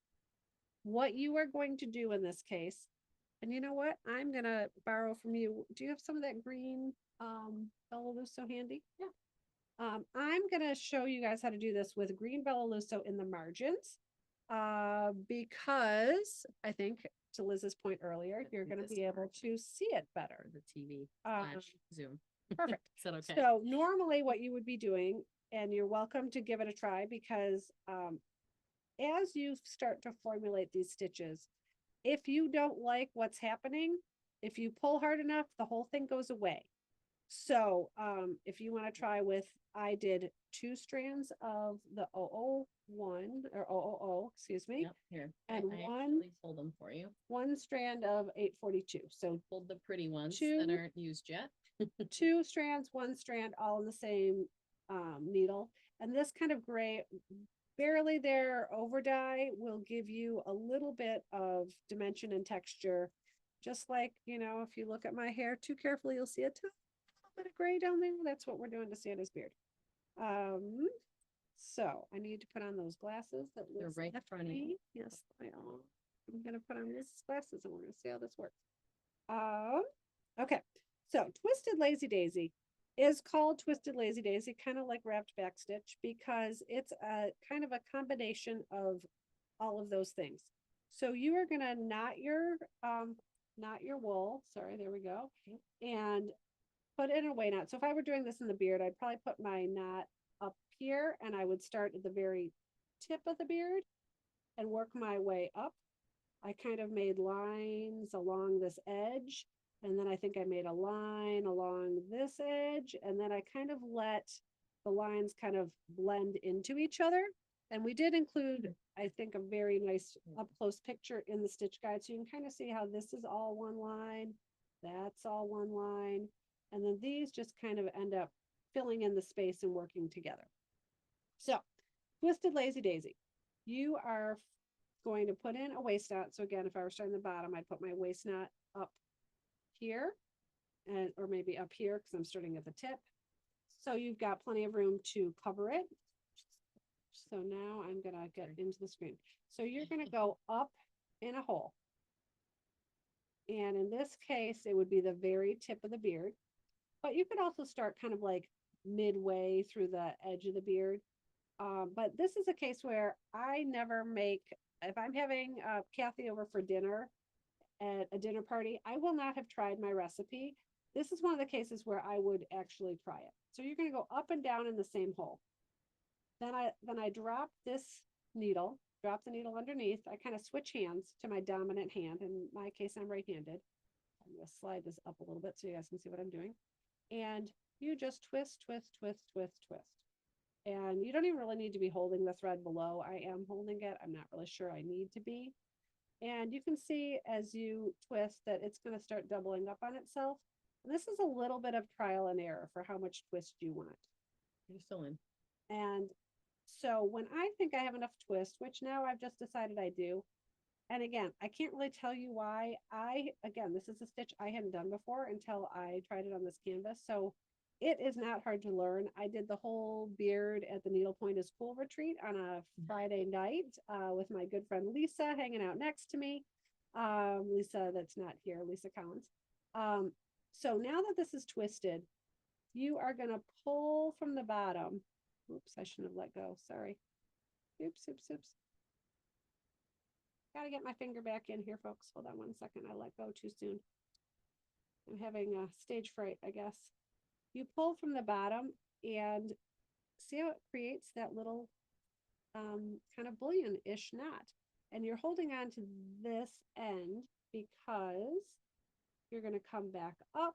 What you are going to do in this case, and you know what? I'm gonna borrow from you. Do you have some of that green Bella Lusso handy? Yeah. I'm gonna show you guys how to do this with green Bella Lusso in the margins. Because I think to Liz's point earlier, you're gonna be able to see it better. The TV / Zoom. Perfect. Is that okay? So normally what you would be doing, and you're welcome to give it a try, because as you start to formulate these stitches, if you don't like what's happening, if you pull hard enough, the whole thing goes away. So if you want to try with, I did 2 strands of the 001 or 000, excuse me, Yep, here. and I one- actually sold them for you. 1 strand of 842. So Hold the pretty ones Two- that aren't used yet. 2 strands, 1 strand, all in the same needle. And this kind of gray, barely there over dye will give you a little bit of dimension and texture. Just like, you know, if you look at my hair too carefully, you'll see a little bit of gray down there. That's what we're doing to Santa's beard. So I need to put on those glasses that They're Liz right in left front of me. you. Yes, I am. I'm gonna put on Liz's glasses and we're gonna see how this works. Okay, so Twisted Lazy Daisy is called Twisted Lazy Daisy, kind of like wrapped back stitch, because it's a kind of a combination of all of those things. So you are gonna knot your wool, sorry, there we go. And put in a way knot. So if I were doing this in the beard, I'd probably put my knot up here and I would start at the very tip of the beard and work my way up. I kind of made lines along this edge. And then I think I made a line along this edge. And then I kind of let the lines kind of blend into each other. And we did include, I think, a very nice up close picture in the stitch guide. So you can kind of see how this is all one line. That's all one line. And then these just kind of end up filling in the space and working together. So, twisted lazy daisy. You are going to put in a waist knot. So again, if I were starting the bottom, I'd put my waist knot up here and or maybe up here because I'm starting at the tip. So you've got plenty of room to cover it. So now I'm gonna get into the screen. So you're gonna go up in a hole. And in this case, it would be the very tip of the beard. But you could also start kind of like midway through the edge of the beard. But this is a case where I never make, if I'm having Kathy over for dinner at a dinner party, I will not have tried my recipe. This is one of the cases where I would actually try it. So you're going to go up and down in the same hole. Then I drop this needle, drop the needle underneath. I kind of switch hands to my dominant hand. In my case, I'm right-handed. I'm going to slide this up a little bit so you guys can see what I'm doing. And you just twist, twist, twist, twist, twist. And you don't even really need to be holding the thread below. I am holding it. I'm not really sure I need to be. And you can see as you twist that it's going to start doubling up on itself. And this is a little bit of trial and error for how much twist you want. You're still in. And so when I think I have enough twist, which now I've just decided I do, and again, I can't really tell you why. Again, this is a stitch I hadn't done before until I tried it on this canvas. So it is not hard to learn. I did the whole beard at the Needlepoint is School retreat on a Friday night with my good friend Lisa hanging out next to me. Lisa that's not here, Lisa Collins. So now that this is twisted, you are going to pull from the bottom. Oops, I shouldn't have let go. Sorry. Oops, oops, oops. Got to get my finger back in here, folks. Hold on one second. I let go too soon. I'm having a stage fright, I guess. You pull from the bottom and see how it creates that little kind of bullion-ish knot. And you're holding on to this end because you're going to come back up,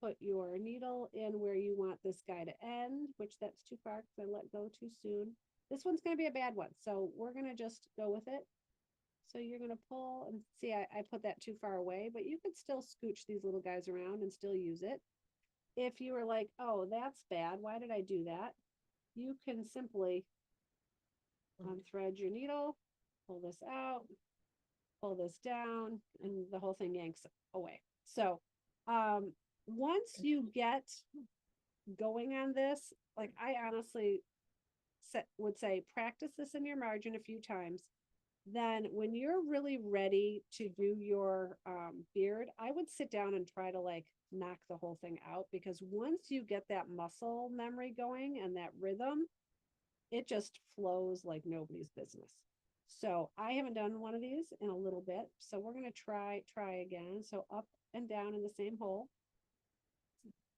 put your needle in where you want this guy to end, which that's too far because I let go too soon. This one's going to be a bad one. So we're going to just go with it. So you're going to pull and see, I put that too far away, but you could still scooch these little guys around and still use it. If you were like, oh, that's bad, why did I do that? You can simply unthread your needle, pull this out, pull this down, and the whole thing yanks away. So once you get going on this, like I honestly would say practice this in your margin a few times. Then when you're really ready to do your beard, I would sit down and try to like knock the whole thing out, because once you get that muscle memory going and that rhythm, it just flows like nobody's business. So I haven't done one of these in a little bit. So we're going to try again. So up and down in the same hole.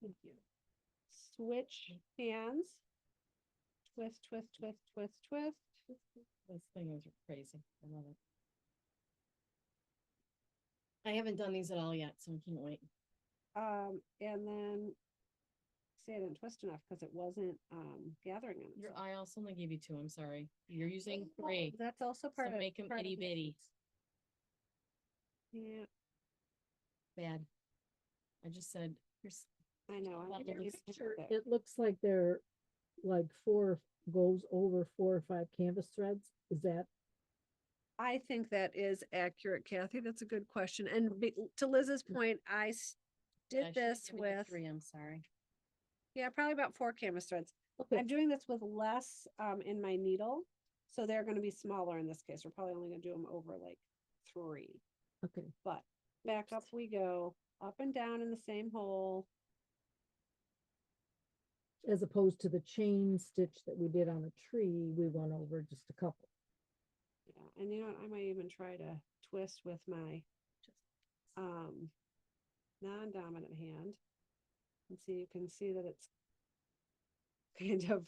Thank you. Switch hands. Twist, twist, twist, twist, twist. Those fingers are crazy. I love it. I haven't done these at all yet, so I can't wait. And then see, I didn't twist enough because it wasn't gathering on Your itself. I also only gave you 2. I'm sorry. You're using 3. That's also part So of make them part of itty the- bitty. Yeah, Bad. I just said, here's I know. Well, I think there's- it's Picture, thick. it looks like they're like goes over 4 or 5 canvas threads. Is that, I think that is accurate, Kathy. That's a good question. And to Liz's point, I Yeah, I did should've this given you with 3. I'm sorry. yeah, probably about 4 canvas threads. okay, I'm doing this with less in my needle, so they're going to be smaller in this case. We're probably only going to do them over like 3. okay. But back up we go, up and down in the same hole. As opposed to the chain stitch that we did on the tree, we went over just a couple. Yeah, and you know, what, I might even try to twist with my non-dominant hand. And see, you can see that it's kind of,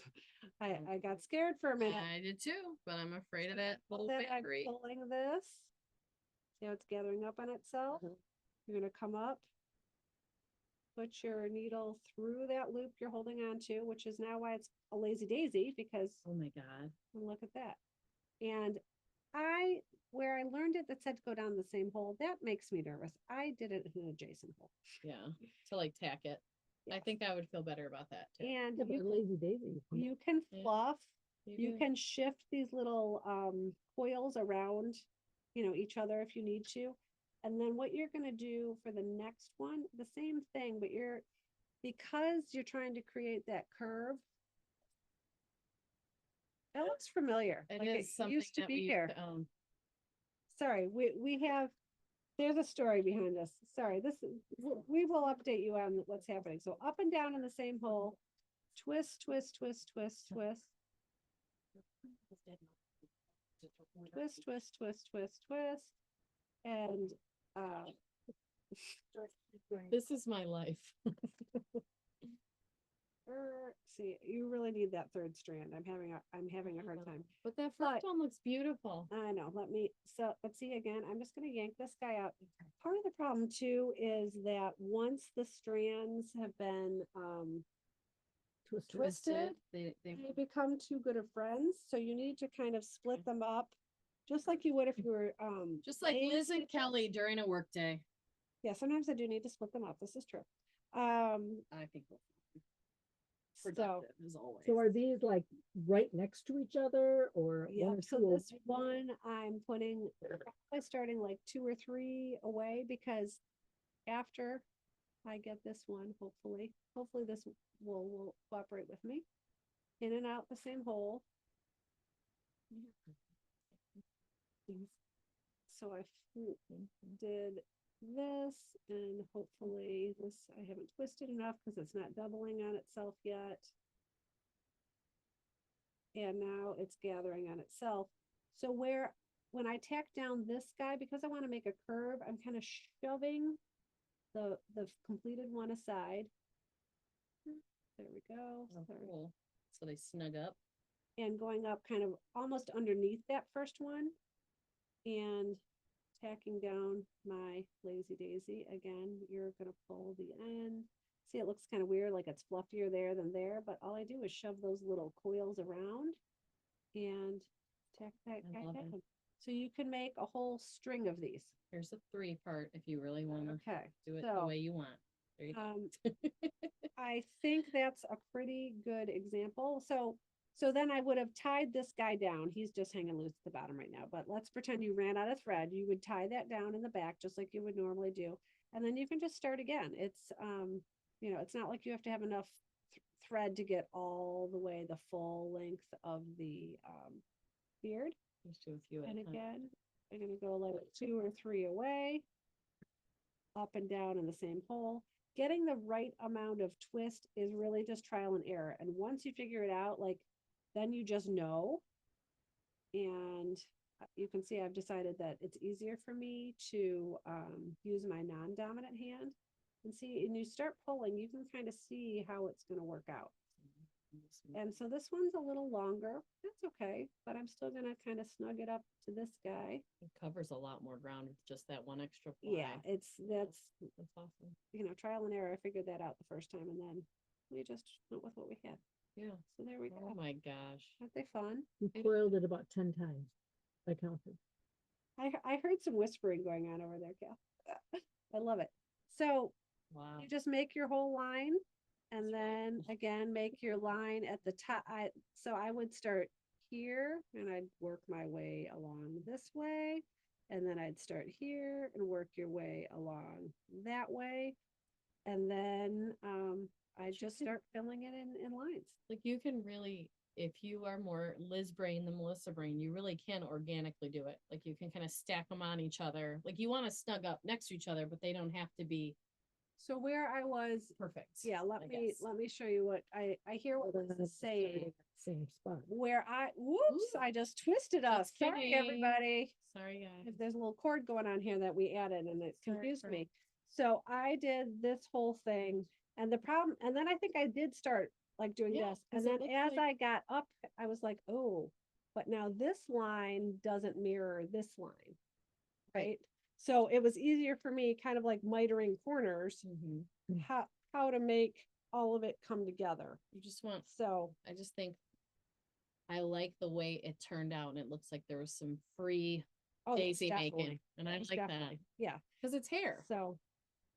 I got scared for a minute. I did too, but I'm afraid of that little That I'm battery. pulling this. See how it's gathering up on itself? You're gonna come up, put your needle through that loop you're holding on to, which is now why it's a lazy daisy, because Oh my God. look at that. And where I learned it that said to go down the same hole, that makes me nervous. I did it in an adjacent hole. Yeah, to like tack it. I Yes. think I would feel better about that too. And Yeah, but a lazy daisy. you can Yeah. fluff, you do. can shift these little coils around, you know, each other if you need to. And then what you're gonna do for the next one, the same thing, but because you're trying to create that curve. That looks familiar. It like is something used to that be we used here. to own. Sorry, we have, there's a story behind this. Sorry, we will update you on what's happening. So up and down in the same hole, twist, twist, twist, twist, twist, twist, twist, twist, twist, twist. And This is my life. see, you really need that third strand. I'm having a hard time. But that But- first one looks beautiful. I know, let's see again, I'm just gonna yank this guy out. Part of the problem too is that once the strands have been, twisted, They they become too good of friends, so you need to kind of split them up. Just like you would if you were, just like laying Liz and stitches. Kelly during a work day. Yeah, sometimes I do need to split them up, this is true. I think we're So, productive as always. So are these like right next to each other or yeah, one or so two? this one, I'm putting, probably starting like 2 or 3 away, because after I get this one, hopefully this will cooperate with me. In and out the same hole. So I did this, and hopefully this, I haven't twisted enough because it's not doubling on itself yet. And now it's gathering on itself. So when I tack down this guy, because I want to make a curve, I'm kind of shoving the completed one aside. There we go. Oh, Sorry. cool. So they snug up. And going up kind of almost underneath that first one, and tacking down my lazy daisy. Again, you're gonna pull the end. See, it looks kind of weird, like it's fluffier there than there, but all I do is shove those little coils around and tack that I guy love down. it. So you can make a whole string of these. Here's a 3 part if you really want to Okay, do it the so, way you want. There you go. I think that's a pretty good example. So then I would have tied this guy down. He's just hanging loose at the bottom right now, but let's pretend you ran out of thread. You would tie that down in the back, just like you would normally do. And then you can just start again. It's, you know, it's not like you have to have enough thread to get all the way the full length of the, beard. Just do a few at And a time. again, I'm gonna go like 2 or 3 away, up and down in the same hole. Getting the right amount of twist is really just trial and error. And once you figure it out, like, then you just know. And you can see I've decided that it's easier for me to use my non-dominant hand. And see, and you start pulling, you can kind of see how it's gonna work out. And so this one's a little longer. That's okay, but I'm still gonna kind of snug it up to this guy. It covers a lot more ground with just that one extra ply. Yeah, that's That's awesome. you know, trial and error. I figured that out the first time, and then we just went with what we had. Yeah. So there we Oh go. my gosh. Aren't they fun? You coiled it about 10 times. I counted. I heard some whispering going on over there, Cal. I love it. So Wow. you just make your whole line, and then again make your line at the top. So I would start here, and I'd work my way along this way, and then I'd start here and work your way along that way, and then I just start filling it in lines. Like you can really, if you are more Liz brain than Melissa brain, you really can organically do it. Like you can kind of stack them on each other. Like you want to snug up next to each other, but they don't have to be So where I was, Perfect. yeah, I guess. let me show you what I hear what Well, this then is it's the same- saying. Same spot. Where whoops, Ooh. I just twisted us. Just Sorry, kidding. everybody. Sorry, guys. If there's a little cord going on here that we added and it Sorry, confused friend. me. So I did this whole thing and the problem, and then I think I did start like doing Yeah, this. 'cause And it then looks as like- I got up, I was like, oh, but now this line doesn't mirror this line. Right? So it was easier for me kind of like mitering corners, how to make all of it come together. You just want, So I just think I like the way it turned out. And it looks like there was some free oh, daisy making. definitely, And I most like that. definitely, yeah. Because it's hair. So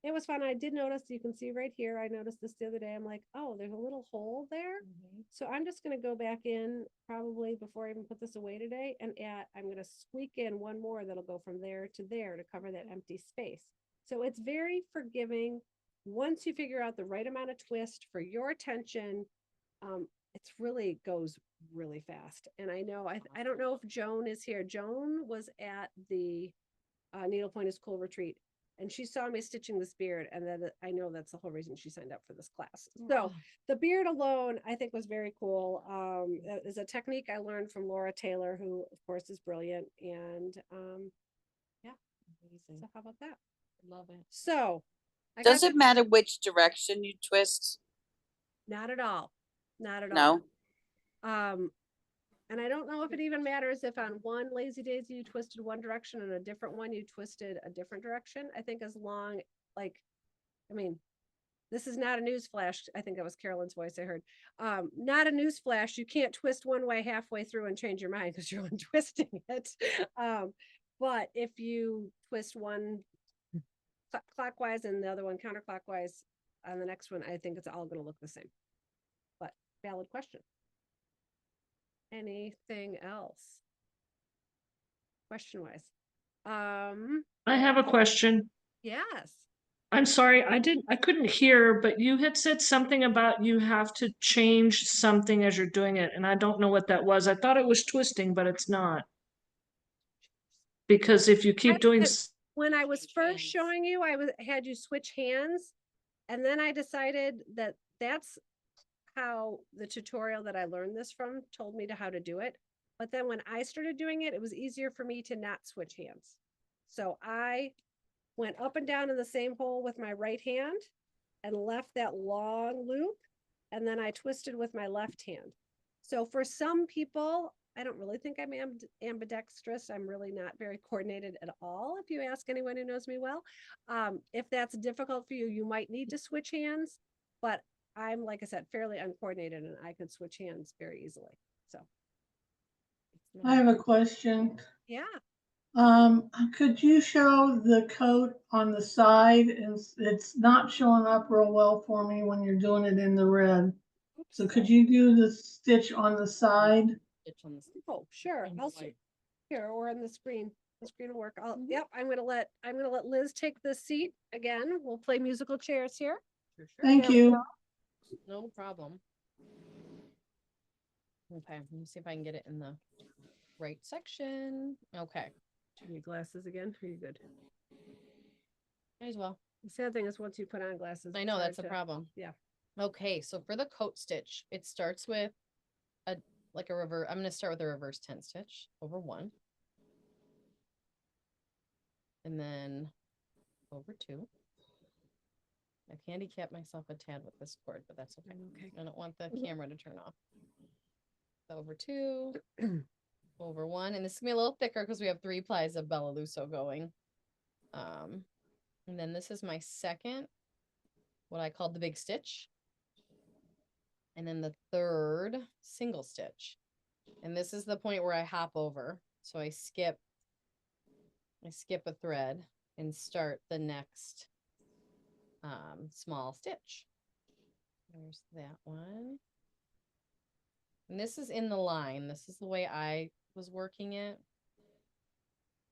it was fun. I did notice, you can see right here, I noticed this the other day. I'm like, oh, there's a little hole there. So I'm just gonna go back in probably before I even put this away today and I'm gonna squeak in one more that'll go from there to there to cover that empty space. So it's very forgiving. Once you figure out the right amount of twist for your attention, it's really goes really fast. And I know, I don't know if Joan is here. Joan was at the Needlepoint is Cool retreat. And she saw me stitching this beard, and then I know that's the whole reason she signed up for this class. So the beard alone, I think, was very cool. It is a technique I learned from Laura Taylor, who of course is brilliant. And yeah, Amazing. so how about that? Love it. So I Does got it matter which direction you twist? not at all, not at all. No? And I don't know if it even matters if on one lazy daisy you twisted one direction and a different one you twisted a different direction. I think as long, like, I mean, this is not a news flash. I think that was Carolyn's voice I heard. Not a news flash. You can't twist one way halfway through and change your mind because you're untwisting it. But if you twist one clockwise and the other one counterclockwise on the next one, I think it's all going to look the same. But valid question. Anything else? Question wise. I have a question. Yes. I'm sorry, I couldn't hear, but you had said something about you have to change something as you're doing it, and I don't know what that was. I thought it was twisting, but it's not. Because if you keep doing, When I was Change first hands. showing you, had you switch hands, and then I decided that that's how the tutorial that I learned this from told me to how to do it. But then when I started doing it, it was easier for me to not switch hands. So I went up and down in the same hole with my right hand and left that long loop. And then I twisted with my left hand. So for some people, I don't really think I'm ambidextrous. I'm really not very coordinated at all. If you ask anyone who knows me well, if that's difficult for you, you might need to switch hands, but I'm, like I said, fairly uncoordinated and I could switch hands very easily. So, I have a question. yeah. Could you show the coat on the side? It's not showing up real well for me when you're doing it in the red. So could you do the stitch on the side? Stitch on the s- Oh, sure. on the I'll white. here or on the screen. The screen will work. Yep. I'm gonna let Liz take the seat again. We'll play musical chairs here. Sure. Thank There we you. go. No problem. Okay, let me see if I can get it in the right section. Okay, Do you need glasses again? Are you good? might as well. The sad thing is once you put on glasses. I it's know hard that's a to- problem. yeah. Okay, so for the coat stitch, it starts with a like a reverse. I'm gonna start with a reverse 10 stitch over one. And then over two. I've handicapped myself a tad with this cord, but that's okay. Okay. I don't want the camera to turn off. So over two, over one, and this is gonna be a little thicker because we have 3 plies of Bella Lusso going. And then this is my second, what I called the big stitch. And then the third single stitch. And this is the point where I hop over. So I skip a thread and start the next small stitch. There's that one. And this is in the line. This is the way I was working it.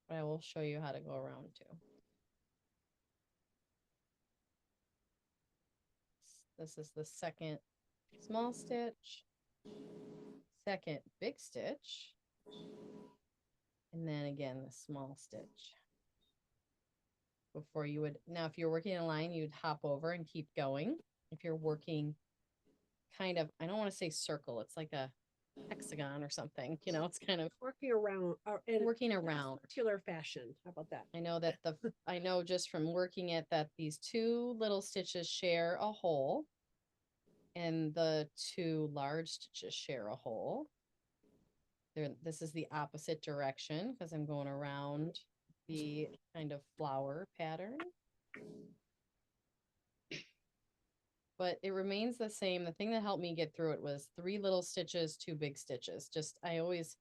But I will show you how to go around too. This is the second small stitch, second big stitch, and then again the small stitch. before you would, now if you're working in a line, you'd hop over and keep going. If you're working kind of, I don't want to say circle, it's like a hexagon or something, you know, it's kind of Working around, in working a around. circular fashion. How about that? I know that I know just from working it that these two little stitches share a hole and the two large stitches share a hole. This is the opposite direction because I'm going around the kind of flower pattern. But it remains the same. The thing that helped me get through it was 3 little stitches, 2 big stitches. Just, I always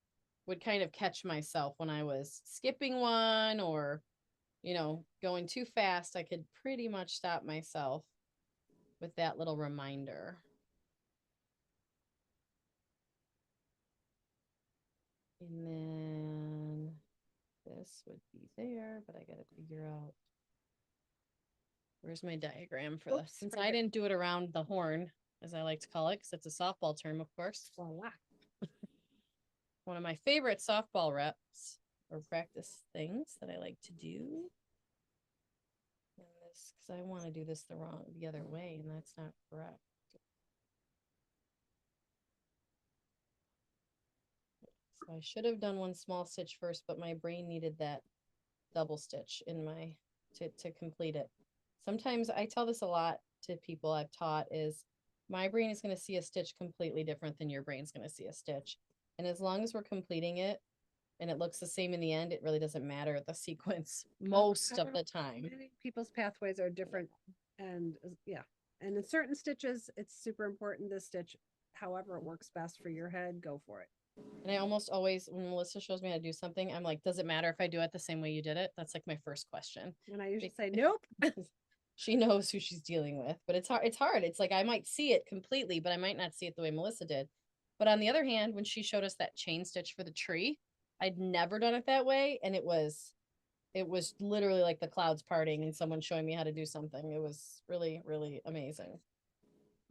would kind of catch myself when I was skipping one or, you know, going too fast. I could pretty much stop myself with that little reminder. And then this would be there, but I got to figure out where's my diagram for this. Oops, Since right I there. didn't do it around the horn, as I like to call it, because it's a softball term, of course. Voila. One of my favorite softball reps or practice things that I like to do. And this, because I want to do this the other way, and that's not correct. So I should have done one small stitch first, but my brain needed that double stitch in my to complete it. Sometimes I tell this a lot to people I've taught is my brain is going to see a stitch completely different than your brain's going to see a stitch. And as long as we're completing it and it looks the same in the end, it really doesn't matter the sequence most of the time. Many people's pathways are different and yeah. And in certain stitches, it's super important to stitch however it works best for your head, go for it. And I almost always, when Melissa shows me how to do something, I'm like, does it matter if I do it the same way you did it? That's like my first question. And I usually say, Be- nope. She knows who she's dealing with, but it's hard. It's hard. It's like, I might see it completely, but I might not see it the way Melissa did. But on the other hand, when she showed us that chain stitch for the tree, I'd never done it that way. And it was literally like the clouds parting and someone showing me how to do something. It was really, really amazing.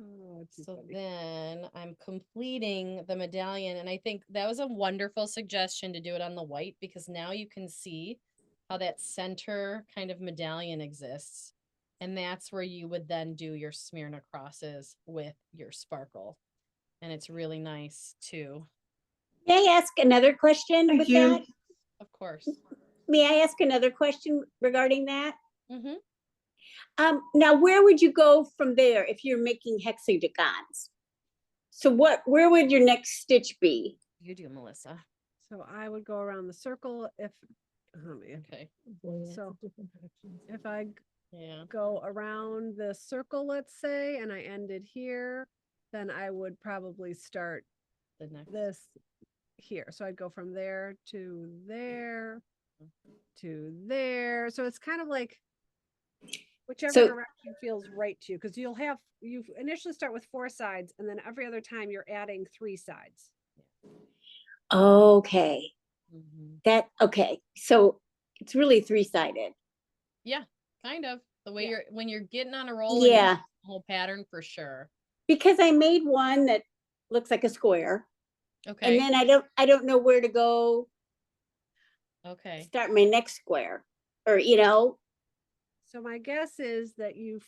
Oh, it's too So funny. then I'm completing the medallion, and I think that was a wonderful suggestion to do it on the white because now you can see how that center kind of medallion exists. And that's where you would then do your Smyrna crosses with your sparkle. And it's really nice too. May I ask another question Thank with you. that? Of course. May I ask another question regarding that? Mm-hmm. Now, where would you go from there if you're making hexagons? So where would your next stitch be? You do, Melissa. So I would go around the circle if, oh man, Okay. Boy, lots of So, different directions. if I Yeah. go around the circle, let's say, and I ended here, then I would probably start The next. this here. So I'd go from there to there to there. So it's kind of like whichever So- direction feels right to you, because you initially start with 4 sides, and then every other time you're adding 3 sides. Okay, Mm-hmm. okay. So it's really 3-sided. Yeah, kind of. The way Yeah. when you're getting on a roll, and you Yeah, see the whole pattern for sure. because I made one that looks like a square, Okay. and then I don't know where to go Okay. start my next square, or So my guess is that you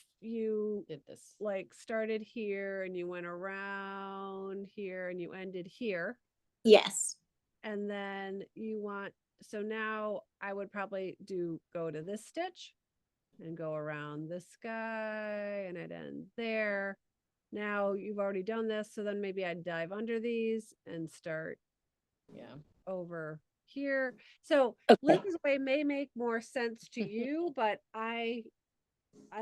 Did this. like started here and you went around here and you ended here. yes. And then so now I would probably go to this stitch and go around this guy and I'd end there. Now you've already done this. So then maybe I'd dive under these and start Yeah. over here. So Okay. Liz's way may make more sense to you, but I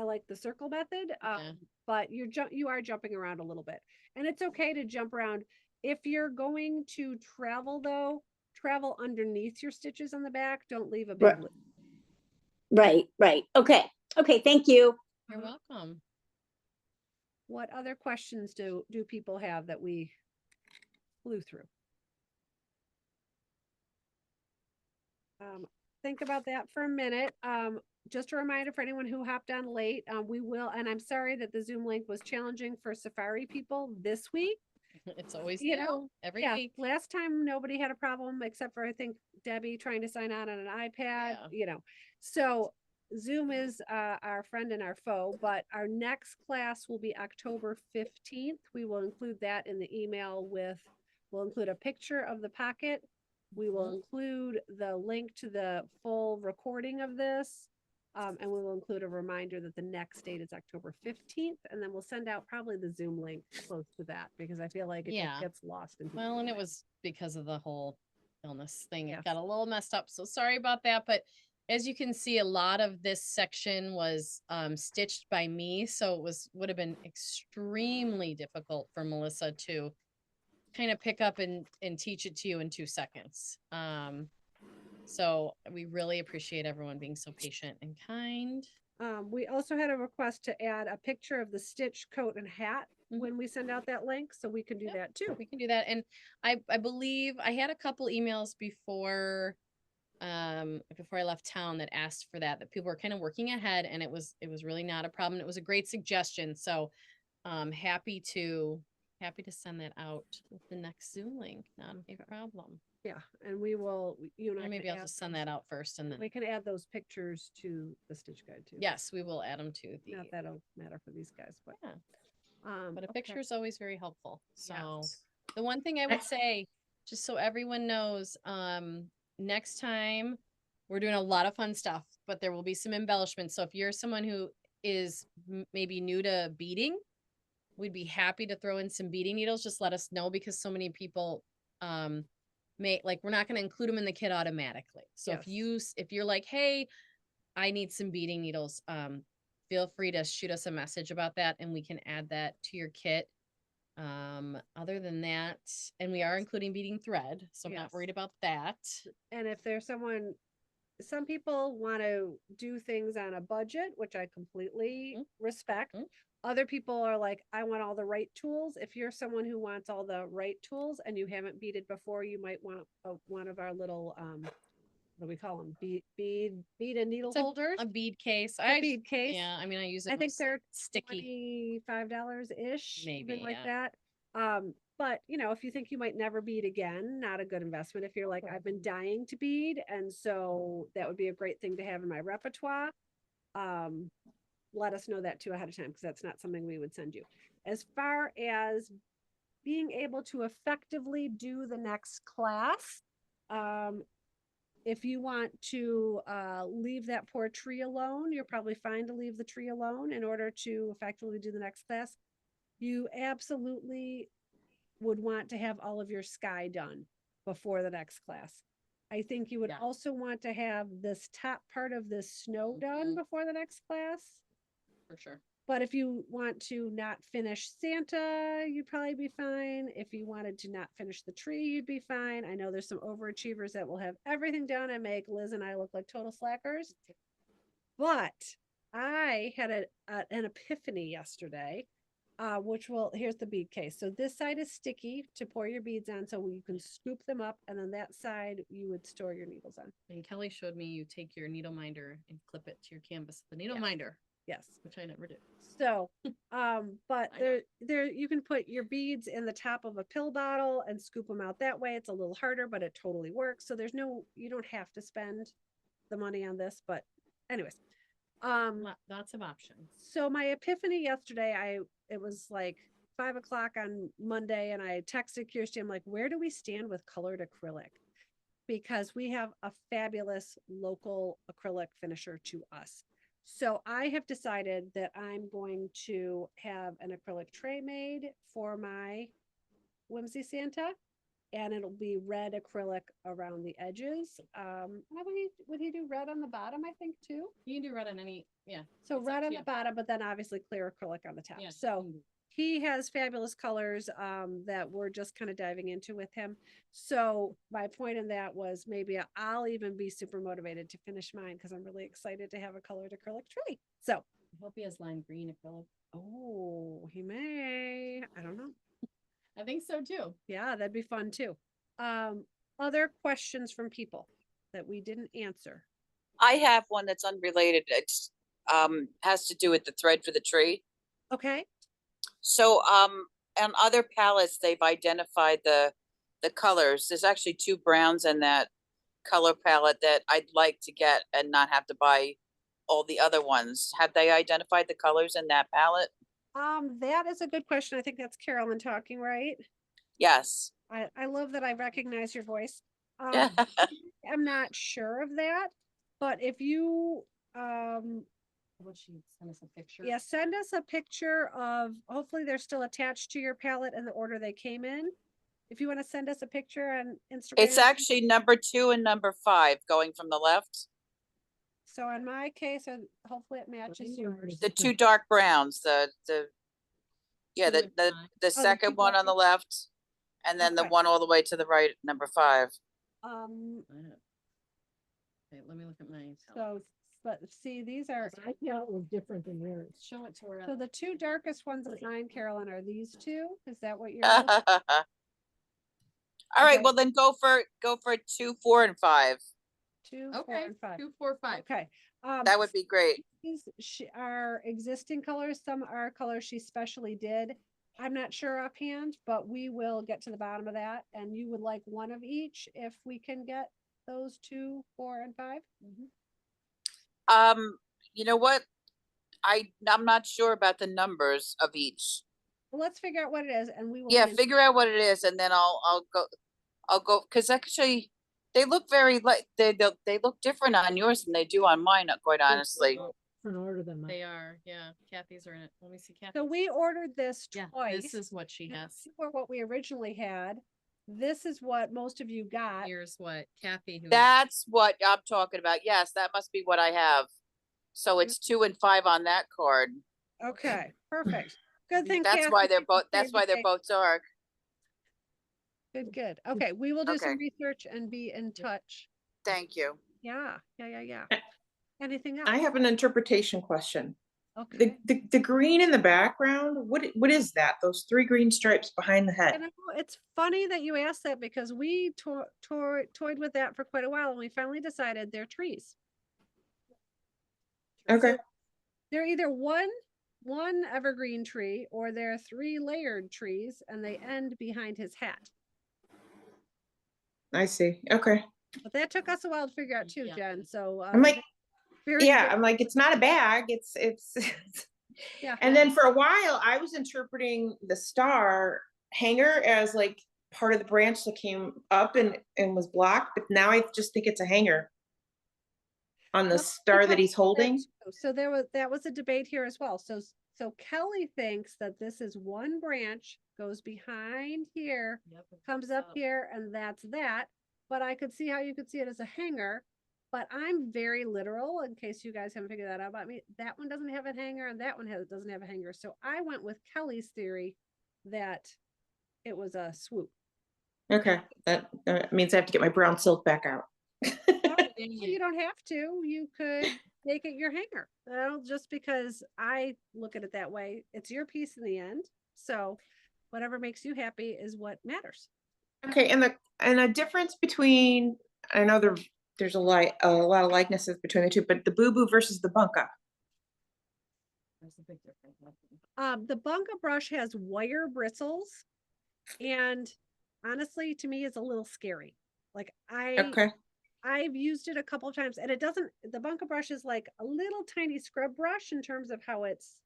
like the circle method. Yeah. But you are jumping around a little bit, and it's okay to jump around. If you're going to travel though, travel underneath your stitches on the back. Don't leave a big Right. loop. Right. Okay. Thank you. You're welcome. What other questions do people have that we flew through? Think about that for a minute. Just a reminder for anyone who hopped on late, we will, and I'm sorry that the Zoom link was challenging for Safari people this week. It's always every Yeah, week. last time nobody had a problem except for I think Debbie trying to sign on an iPad, Yeah. So Zoom is our friend and our foe, but our next class will be October 15th. We will include that in the email we'll include a picture of the pocket. We will include the link to the full recording of this. And we will include a reminder that the next date is October 15th, and then we'll send out probably the Zoom link close to that, because I feel like it Yeah. just gets lost in. Well, and it people's was because of the whole illness thing. Yes. It got a little messed up. So sorry about that. But as you can see, a lot of this section was stitched by me. So it would have been extremely difficult for Melissa to kind of pick up and teach it to you in 2 seconds. So we really appreciate everyone being so patient and kind. We also had a request to add a picture of the stitch coat and hat Mhm. when we send out that link, so we can do Yep. that too. We can do that. And I believe I had a couple emails before I left town that asked for that people were kind of working ahead, and it was really not a problem. It was a great suggestion. So happy to send that out with the next Zoom link. Not a problem. Yeah, and we will, you and I Or maybe can I'll add just send those- that out first and then, We can add those pictures to the stitch guide too. yes, we will add them to the, Not that'll matter for these guys, but. yeah, but a okay. picture is always very helpful. So Yes. the one thing I would say, just so everyone knows, next time we're doing a lot of fun stuff, but there will be some embellishments. So if you're someone who is maybe new to beading, we'd be happy to throw in some beading needles. Just let us know, because so many people, we're not going to include them in the kit automatically. So if you're like, hey, I need some beading needles, feel free to shoot us a message about that and we can add that to your kit. Other than that, and we are including beading thread, so I'm Yes. not worried about that. And if there's some people want to do things on a budget, which I completely respect. Mm. Other people are like, I want all the right tools. If you're someone who wants all the right tools and you haven't beaded before, you might want one of our little, what do we call them? Bead and needle It's holders. a bead case. A bead case. Yeah, I mean, I use it. I think mostly they're sticky. $25-ish, Maybe, something like yeah. that. But if you think you might never bead again, not a good investment. If you're like, I've been dying to bead, and so that would be a great thing to have in my repertoire. Let us know that too ahead of time, because that's not something we would send you. As far as being able to effectively do the next class, if you want to leave that poor tree alone, you're probably fine to leave the tree alone in order to effectively do the next class. You absolutely would want to have all of your sky done before the next class. I think you would Yeah. also want to have this top part of this snow done Mhm. before the next class. For sure. But if you want to not finish Santa, you'd probably be fine. If you wanted to not finish the tree, you'd be fine. I know there's some overachievers that will have everything done and make Liz and I look like total slackers. But I had an epiphany yesterday, here's the bead case. So this side is sticky to pour your beads on, so you can scoop them up, and then that side you would store your needles on. And Kelly showed me you take your needle minder and clip it to your canvas. The needle Yes. minder, Yes. which I never did. So, but I know. there you can put your beads in the top of a pill bottle and scoop them out that way. It's a little harder, but it totally works. So you don't have to spend the money on this, but anyways. Lots of options. So my epiphany yesterday, it was like 5 o'clock on Monday, and I texted Kirsty. I'm like, where do we stand with colored acrylic? Because we have a fabulous local acrylic finisher to us. So I have decided that I'm going to have an acrylic tray made for my Whimsy Santa, and it'll be red acrylic around the edges. Would he do red on the bottom, I think, too? You can do red on any, yeah. So It's up red to on you. the bottom, but then obviously clear acrylic on the top. Yeah, So you can do- he has fabulous colors that we're just kind of diving into with him. So my point in that was maybe I'll even be super motivated to finish mine, because I'm really excited to have a colored acrylic tree. So, I hope he has lime green acrylic. oh, he may. I don't know. I think so too. Yeah, that'd be fun too. Other questions from people that we didn't answer? I have one that's unrelated. It's has to do with the thread for the tree. Okay. So on other palettes, they've identified the colors. There's actually 2 browns in that color palette that I'd like to get and not have to buy all the other ones. Have they identified the colors in that palette? That is a good question. I think that's Carolyn talking, right? Yes. I love that I recognize your voice. I'm not sure of that, but if you, Will she send us a picture? yeah, send us a picture of, hopefully they're still attached to your palette in the order they came in. If you want to send us a picture on Instagram. It's actually number 2 and number 5 going from the left. So in my case, hopefully it matches yours. The 2 dark browns, yeah, Two and five. the the second two one on the dark- left, and then the Okay. one all the way to the right, number 5. Okay, let me look at mine. So, but see, these are, I thought it was different than yours. Show it to her. so the two darkest ones of mine, Carolyn, are these two? Is that what you're? All right, Okay. well then go for 2, 4, and 5. 2, 4, Okay, and 5. 2, 4, 5. Okay. That would be great. These are existing colors. Some are colors she specially did. I'm not sure offhand, but we will get to the bottom of that. And you would like one of each if we can get those 2, 4, and 5. You know what? I'm not sure about the numbers of each. Well, let's figure out what it is, and we will. Yeah, hand- figure out what it is, and then I'll go because actually they look very like they look different on yours than they do on mine. Quite honestly. Different order than mine. They are, yeah. Kathy's are in it. Let me see Kathy. So we ordered this Yeah, twice. this is what she has. These were what we originally had. This is what most of you got. Here's what Kathy, who That's what I'm talking about. Yes, that must be what I have. So it's 2 and 5 on that card. Okay, perfect. Good thing. That's why they're both. That's saved why the they're day. both dark. Good. Okay, we will do some Okay. research and be in touch. Thank you. Yeah. Uh, Anything else? I have an interpretation question. Okay. The green in the background, what is that? Those 3 green stripes behind the You head? know, it's funny that you asked that because we toyed with that for quite a while and we finally decided they're trees. Okay, They're either one evergreen tree or they're 3 layered trees and they end behind his hat. I see. Okay. But that took us a while to figure out too, Yeah. Jen. So I'm like, very yeah, good. I'm like, it's not a bag. It's Yeah. And then for a while I was interpreting the star hanger as like part of the branch that came up and was blocked, but now I just think it's a hanger on the Well, star that he's that holding. too. So that was a debate here as well. So Kelly thinks that this is one branch, goes behind here, Yep, it comes up here, and that's that. But I could see how you could see it as a hanger. But I'm very literal, in case you guys haven't figured that out about me. That one doesn't have a hanger, and that one doesn't have a hanger. So I went with Kelly's theory that it was a swoop. Okay, that means I have to get my brown silk back out. You don't have to. You could make it your hanger. Just because I look at it that way, it's your piece in the end. So whatever makes you happy is what matters. Okay, and the difference between, I know there's a lot of likenesses between the two, but the boo boo versus the bunka. There's a big difference. I think. The bunga brush has wire bristles, and honestly, to me, is a little scary. Like Okay, I've used it a couple of times, and it doesn't. The bunga brush is like a little tiny scrub brush in terms of how it's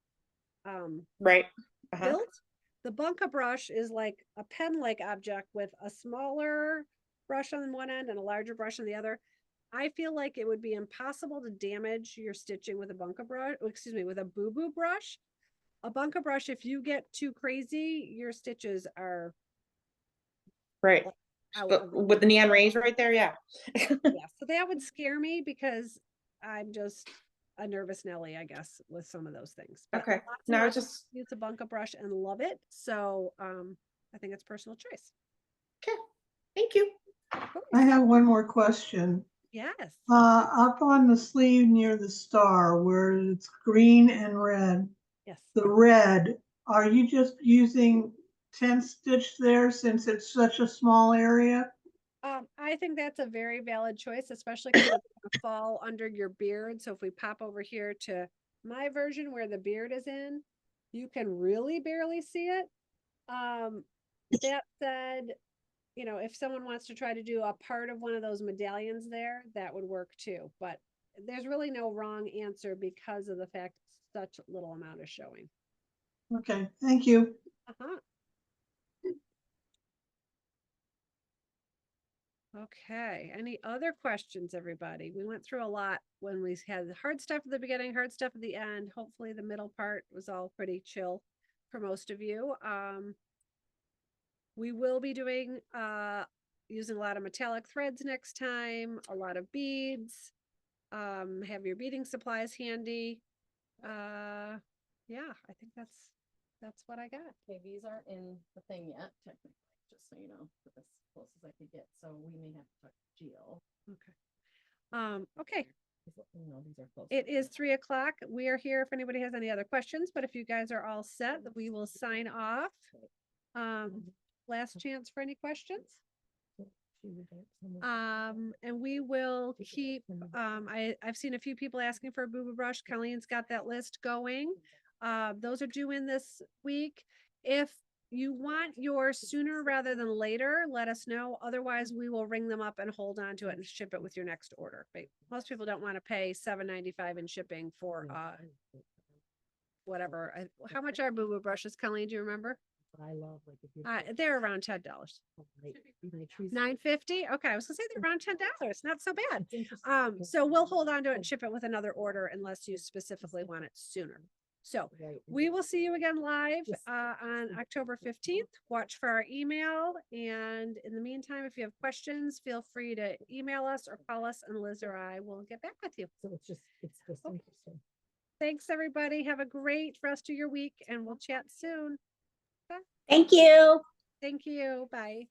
right. Uh-huh. built. The bunka brush is like a pen-like object with a smaller brush on one end and a larger brush on the other. I feel like it would be impossible to damage your stitching with a bunka brush, with a boo-boo brush. A bunka brush, if you get too crazy, your stitches are Right. out But of the with the neon rays right there, yeah. yeah. So that would scare me because I'm just a nervous Nelly, I guess, with some of those things. But Okay. lots and No, I lots was of just, use a bunka brush and love it. So I think it's personal choice. okay, thank you. Of I course. have one more question. Yes. Up on the sleeve near the star where it's green and red, Yes. the red, are you just using 10 stitch there since it's such a small area? I think that's a very valid choice, especially because it's gonna fall under your beard. So if we pop over here to my version where the beard is in, you can really barely see it. That said, if someone wants to try to do a part of one of those medallions there, that would work too. But there's really no wrong answer because of the fact such little amount is showing. Okay, thank you. Uh-huh. Okay, any other questions, everybody? We went through a lot when we had the hard stuff at the beginning, hard stuff at the end. Hopefully the middle part was all pretty chill for most of you. We will be doing, using a lot of metallic threads next time, a lot of beads. Have your beading supplies handy. Yeah, I think that's what I got. Okay, these aren't in the thing yet, technically, just so you know, but as close as I could get, so we may have to talk to Jill. Okay, Just let me know these are close. it is 3 o'clock. We are here if anybody has any other questions, but if you guys are all set, we will sign off. Last chance for any questions? And we will keep, I've seen a few people asking for a Boo Boo Brush. Colleen's got that list going. Those are due in this week. If you want yours sooner rather than later, let us know. Otherwise, we will ring them up and hold on to it and ship it with your next order. But most people don't want to pay $7.95 in shipping for, whatever. How much are Boo Boo Brushes, Colleen? Do you remember? I love, like, if you. They're around $10. $9.50? Okay, I was gonna say they're around $10. Not so bad. So we'll hold on to it and ship it with another order unless you specifically want it sooner. So we will see you again live on October 15th. Watch for our email. And in the meantime, if you have questions, feel free to email us or call us, and Liz or I will get back with you. So it's just interesting. Thanks, everybody. Have a great rest of your week, and we'll chat soon. Thank you. Thank you. Bye.